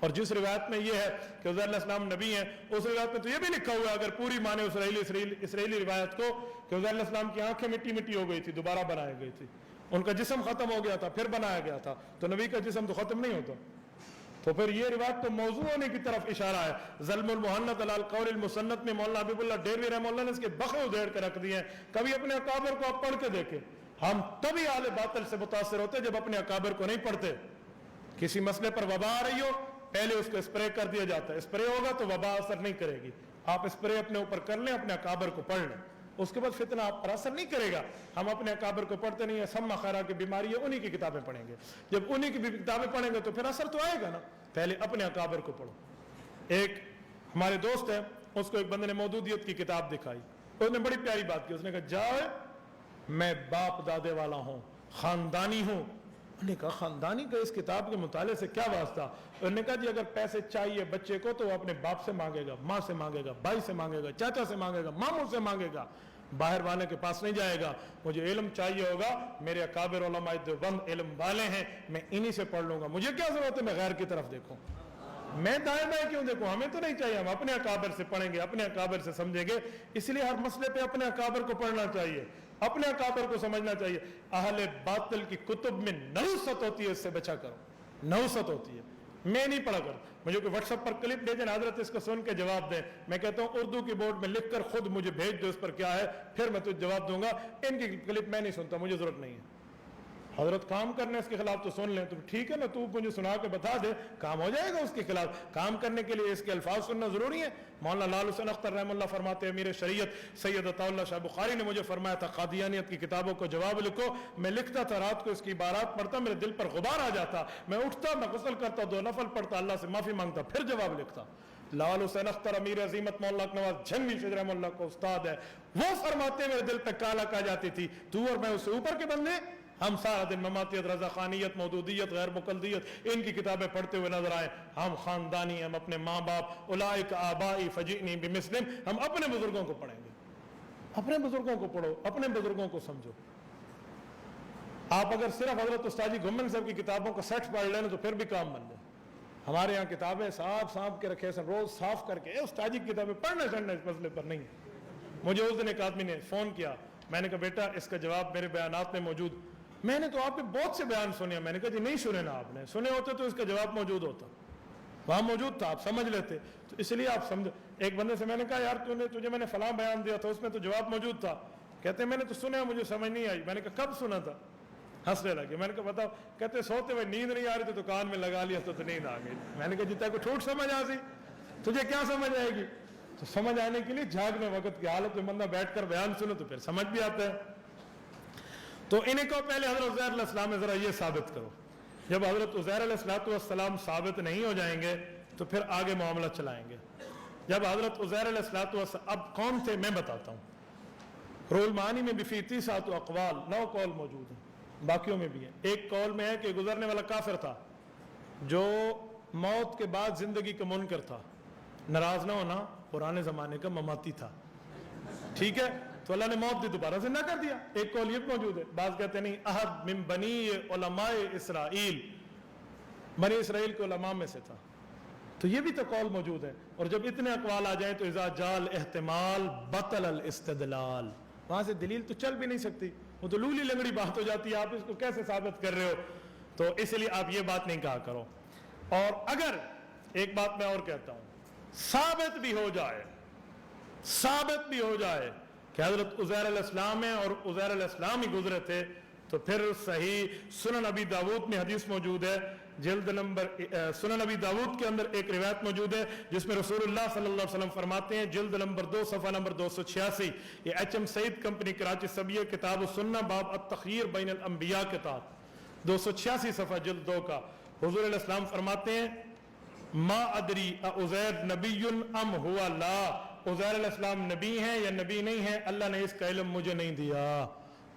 اور جس روایت میں یہ ہے کہ عزیر علیہ السلام نبی ہیں، اس روایت میں تو یہ بھی لکھا ہوا ہے، اگر پوری مانے اسرائیلی روایت کو، کہ عزیر علیہ السلام کی آنکھیں مٹی مٹی ہو گئی تھی، دوبارہ بنائی گئی تھی، ان کا جسم ختم ہو گیا تھا، پھر بنایا گیا تھا، تو نبی کا جسم تو ختم نہیں ہوتا. تو پھر یہ روایت تو موضوع ہونے کی طرف اشارہ ہے. ظلم المحنت علی القول المسنت میں مولانا حبیب اللہ ڈیلوی رحمہ اللہ نے اس کے بخے ادھیڑ کے رکھ دیے ہیں. کبھی اپنے اکابر کو آپ پڑھ کے دیکھیں. ہم تبھی اہل باطل سے متاثر ہوتے جب اپنے اکابر کو نہیں پڑھتے. کسی مسئلے پر وبا آ رہی ہو، پہلے اس کو اسپرے کر دیا جاتا ہے، اسپرے ہوگا تو وبا اثر نہیں کرے گی. آپ اسپرے اپنے اوپر کر لیں، اپنے اکابر کو پڑھ لیں، اس کے بعد فتنہ آپ پر اثر نہیں کرے گا. ہم اپنے اکابر کو پڑھتے نہیں ہیں، سما خیرہ کی بیماری ہے، انہی کی کتابیں پڑھیں گے. جب انہی کی کتابیں پڑھیں گے تو پھر اثر تو آئے گا نا. پہلے اپنے اکابر کو پڑھو. ایک ہمارے دوست ہے، اس کو ایک بندے نے مودودیت کی کتاب دکھائی، اس نے بڑی پیاری بات کی. اس نے کہا جاؤ میں باپ دادے والا ہوں، خاندانی ہوں. انہوں نے کہا خاندانی کا اس کتاب کے مطالعے سے کیا واسطہ؟ انہوں نے کہا جی اگر پیسے چاہیے بچے کو تو وہ اپنے باپ سے مانگے گا، ماں سے مانگے گا، بھائی سے مانگے گا، چاچا سے مانگے گا، ماموں سے مانگے گا، باہر والے کے پاس نہیں جائے گا. مجھے علم چاہیے ہوگا، میرے اکابر علماء دیوبند علم والے ہیں، میں انہی سے پڑھ لوں گا. مجھے کیا ضرورت ہے میں غیر کی طرف دیکھوں؟ میں دائیں بائیں کیوں دیکھوں؟ ہمیں تو نہیں چاہیے. ہم اپنے اکابر سے پڑھیں گے، اپنے اکابر سے سمجھیں گے. اس لیے ہر مسئلے پہ اپنے اکابر کو پڑھنا چاہیے، اپنے اکابر کو سمجھنا چاہیے. اہل باطل کی کتب میں نحوست ہوتی ہے، اس سے بچا کرو. نحوست ہوتی ہے. میں نہیں پڑھا کروں. مجھے کوئی واٹس ایپ پر کلپ بھیجیں، حضرت اس کو سن کے جواب دیں، میں کہتا ہوں اردو کی بورڈ میں لکھ کر خود مجھے بھیج دو اس پر کیا ہے، پھر میں تجھے جواب دوں گا. ان کی کلپ میں نہیں سنتا، مجھے ضرورت نہیں ہے. حضرت کام کرنے اس کے خلاف تو سن لیں تو ٹھیک ہے نا، تو مجھے سنا کے بتا دے، کام ہو جائے گا اس کے خلاف. کام کرنے کے لیے اس کے الفاظ سننا ضروری ہے. مولانا لال حسین اختر رحمہ اللہ فرماتے ہیں، امیر شریعت سید عطا اللہ شاہ بخاری نے مجھے فرمایا تھا قادیانیت کی کتابوں کو جواب لکھو. میں لکھتا تھا، رات کو اس کی عبارات پڑھتا، میرے دل پر غبار آ جاتا، میں اٹھتا، میں غسل کرتا، 2 نفل پڑھتا، اللہ سے معافی مانگتا، پھر جواب لکھتا. لال حسین اختر امیر عظیمت مولانا نواز جھنگوی شیخ رحمہ اللہ کو استاد ہے، وہ فرماتے ہیں میرے دل پہ کالا آ جاتی تھی، تو اور میں اس سے اوپر کے بندے. ہم سارا دن مماتیت، رضا خانیت، مودودیت، غیر مقلدیت، ان کی کتابیں پڑھتے ہوئے نظر آئے. ہم خاندانی، ہم اپنے ماں باپ، اولئک آبائی فجئنی بمثلہم، ہم اپنے بزرگوں کو پڑھیں گے. اپنے بزرگوں کو پڑھو، اپنے بزرگوں کو سمجھو. آپ اگر صرف حضرت استاد جی گھمن صاحب کی کتابوں کا سیٹ پڑھ لیں تو پھر بھی کام بن جائے. ہمارے یہاں کتابیں صاف کے رکھے، روز صاف کر کے. استاد جی کی کتابیں پڑھنا چڑھنا اس مسئلے پر نہیں. مجھے اس دن ایک آدمی نے فون کیا، میں نے کہا بیٹا اس کا جواب میرے بیانات میں موجود. میں نے تو آپ کے بہت سے بیان سنے. میں نے کہا جی نہیں سنے نا، آپ نے سنے ہوتے تو اس کا جواب موجود ہوتا، وہاں موجود تھا، آپ سمجھ لیتے. تو اس لیے آپ سمجھ. ایک بندے سے میں نے کہا یار تجھے میں نے فلاں بیان دیا تھا، اس میں تو جواب موجود تھا. کہتے میں نے تو سنا، مجھے سمجھ نہیں آئی. میں نے کہا کب سنا تھا؟ ہنسنے لگے. میں نے کہا بتاؤ. کہتے سوتے ہوئے نیند نہیں آ رہی تو کان میں لگا لیا تو نیند آ گئی. میں نے کہا جتنا کو ٹھوٹ سمجھ آ سی، تجھے کیا سمجھ آئے گی؟ تو سمجھ آنے کے لیے جھاگنے وقت کی حالت میں بندہ بیٹھ کر بیان سنو تو پھر سمجھ بھی آتا ہے. تو انہیں کو پہلے حضرت عزیر علیہ السلام میں ذرا یہ ثابت کرو. جب حضرت عزیر علیہ السلام ثابت نہیں ہو جائیں گے تو پھر آگے معاملہ چلائیں گے. جب حضرت عزیر علیہ السلام اب کون تھے میں بتاتا ہوں. رول معانی میں بھی فی 30 اقوال، 9 قول موجود ہیں، باقیوں میں بھی ہیں. ایک قول میں ہے کہ گزرنے والا کافر تھا جو موت کے بعد زندگی کا منکر تھا. ناراض نہ ہونا، پرانے زمانے کا مماتی تھا، ٹھیک ہے، تو اللہ نے موت دی، دوبارہ زندہ کر دیا. ایک قول یہ موجود ہے. بعض کہتے نہیں، احد من بنی علماء اسرائیل، بنی اسرائیل کے علماء میں سے تھا. تو یہ بھی تو قول موجود ہے. اور جب اتنے اقوال آ جائیں تو اذا جال احتمال بطل الاستدلال، وہاں سے دلیل تو چل بھی نہیں سکتی، وہ تو لولی لنگڑی بات ہو جاتی ہے. آپ اس کو کیسے ثابت کر رہے ہو؟ تو اس لیے آپ یہ بات نہیں کہا کرو. اور اگر ایک بات میں اور کہتا ہوں، ثابت بھی ہو جائے کہ حضرت عزیر علیہ السلام ہیں اور عزیر علیہ السلام ہی گزرے تھے، تو پھر صحیح سنن ابی داود میں حدیث موجود ہے، جلد نمبر سنن ابی داود کے اندر ایک روایت موجود ہے جس میں رسول اللہ صلی اللہ علیہ وسلم فرماتے ہیں، جلد نمبر 2 صفحہ نمبر 286، یہ HM سعید کمپنی کراچی سبیہ کتاب السنہ باب التخیر بین الانبیاء کتاب 286 صفحہ جلد 2 کا. حضور علیہ السلام فرماتے ہیں ما ادری عزیر نبی ام ہوا لا، عزیر علیہ السلام نبی ہیں یا نبی نہیں ہیں، اللہ نے اس کا علم مجھے نہیں دیا.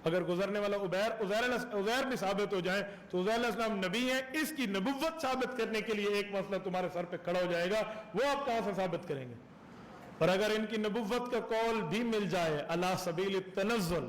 اگر گزرنے والا عزیر بھی ثابت ہو جائیں تو عزیر علیہ السلام نبی ہیں، اس کی نبوت ثابت کرنے کے لیے ایک مسئلہ تمہارے سر پہ کھڑا ہو جائے گا، وہ آپ کہاں سے ثابت کریں گے؟ اور اگر ان کی نبوت کا قول بھی مل جائے علی سبیل التنزل،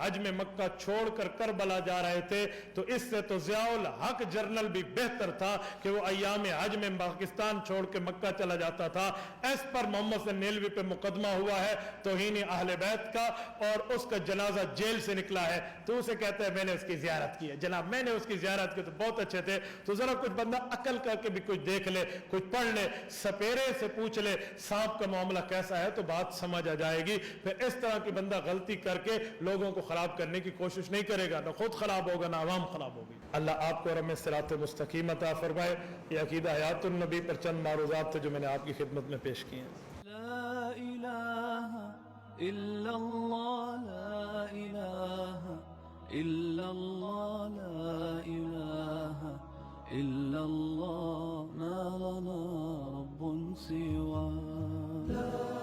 حج میں مکہ چھوڑ کر کربلا جا رہے تھے، تو اس سے تو ضیاء الحق جرنل بھی بہتر تھا کہ وہ ایام حج میں پاکستان چھوڑ کے مکہ چلا جاتا تھا۔ اس پر محمد حسین نیلوی پہ مقدمہ ہوا ہے توہین اہل بیت کا، اور اس کا جنازہ جیل سے نکلا ہے، تو اسے کہتا ہے میں نے اس کی زیارت کی ہے۔ جناب میں نے اس کی زیارت کی تو بہت اچھے تھے، تو ذرا کچھ بندہ عقل کر کے بھی کچھ دیکھ لے، کچھ پڑھ لے، سپیرے سے پوچھ لے سانپ کا معاملہ کیسا ہے، تو بات سمجھ آ جائے گی۔ پھر اس طرح کی بندہ غلطی کر کے لوگوں کو خراب کرنے کی کوشش نہیں کرے گا، نہ خود خراب ہوگا نہ عوام خراب ہوگی۔ اللہ آپ کو اور ہمیں صراط مستقیم عطا فرمائے۔ یہ عقیدہ حیات النبی پر چند معروضات تھے جو میں نے آپ کی خدمت میں پیش کیے ہیں۔ لا الہ الا اللہ، لا الہ الا اللہ، لا الہ الا اللہ، ما لنا رب سواه۔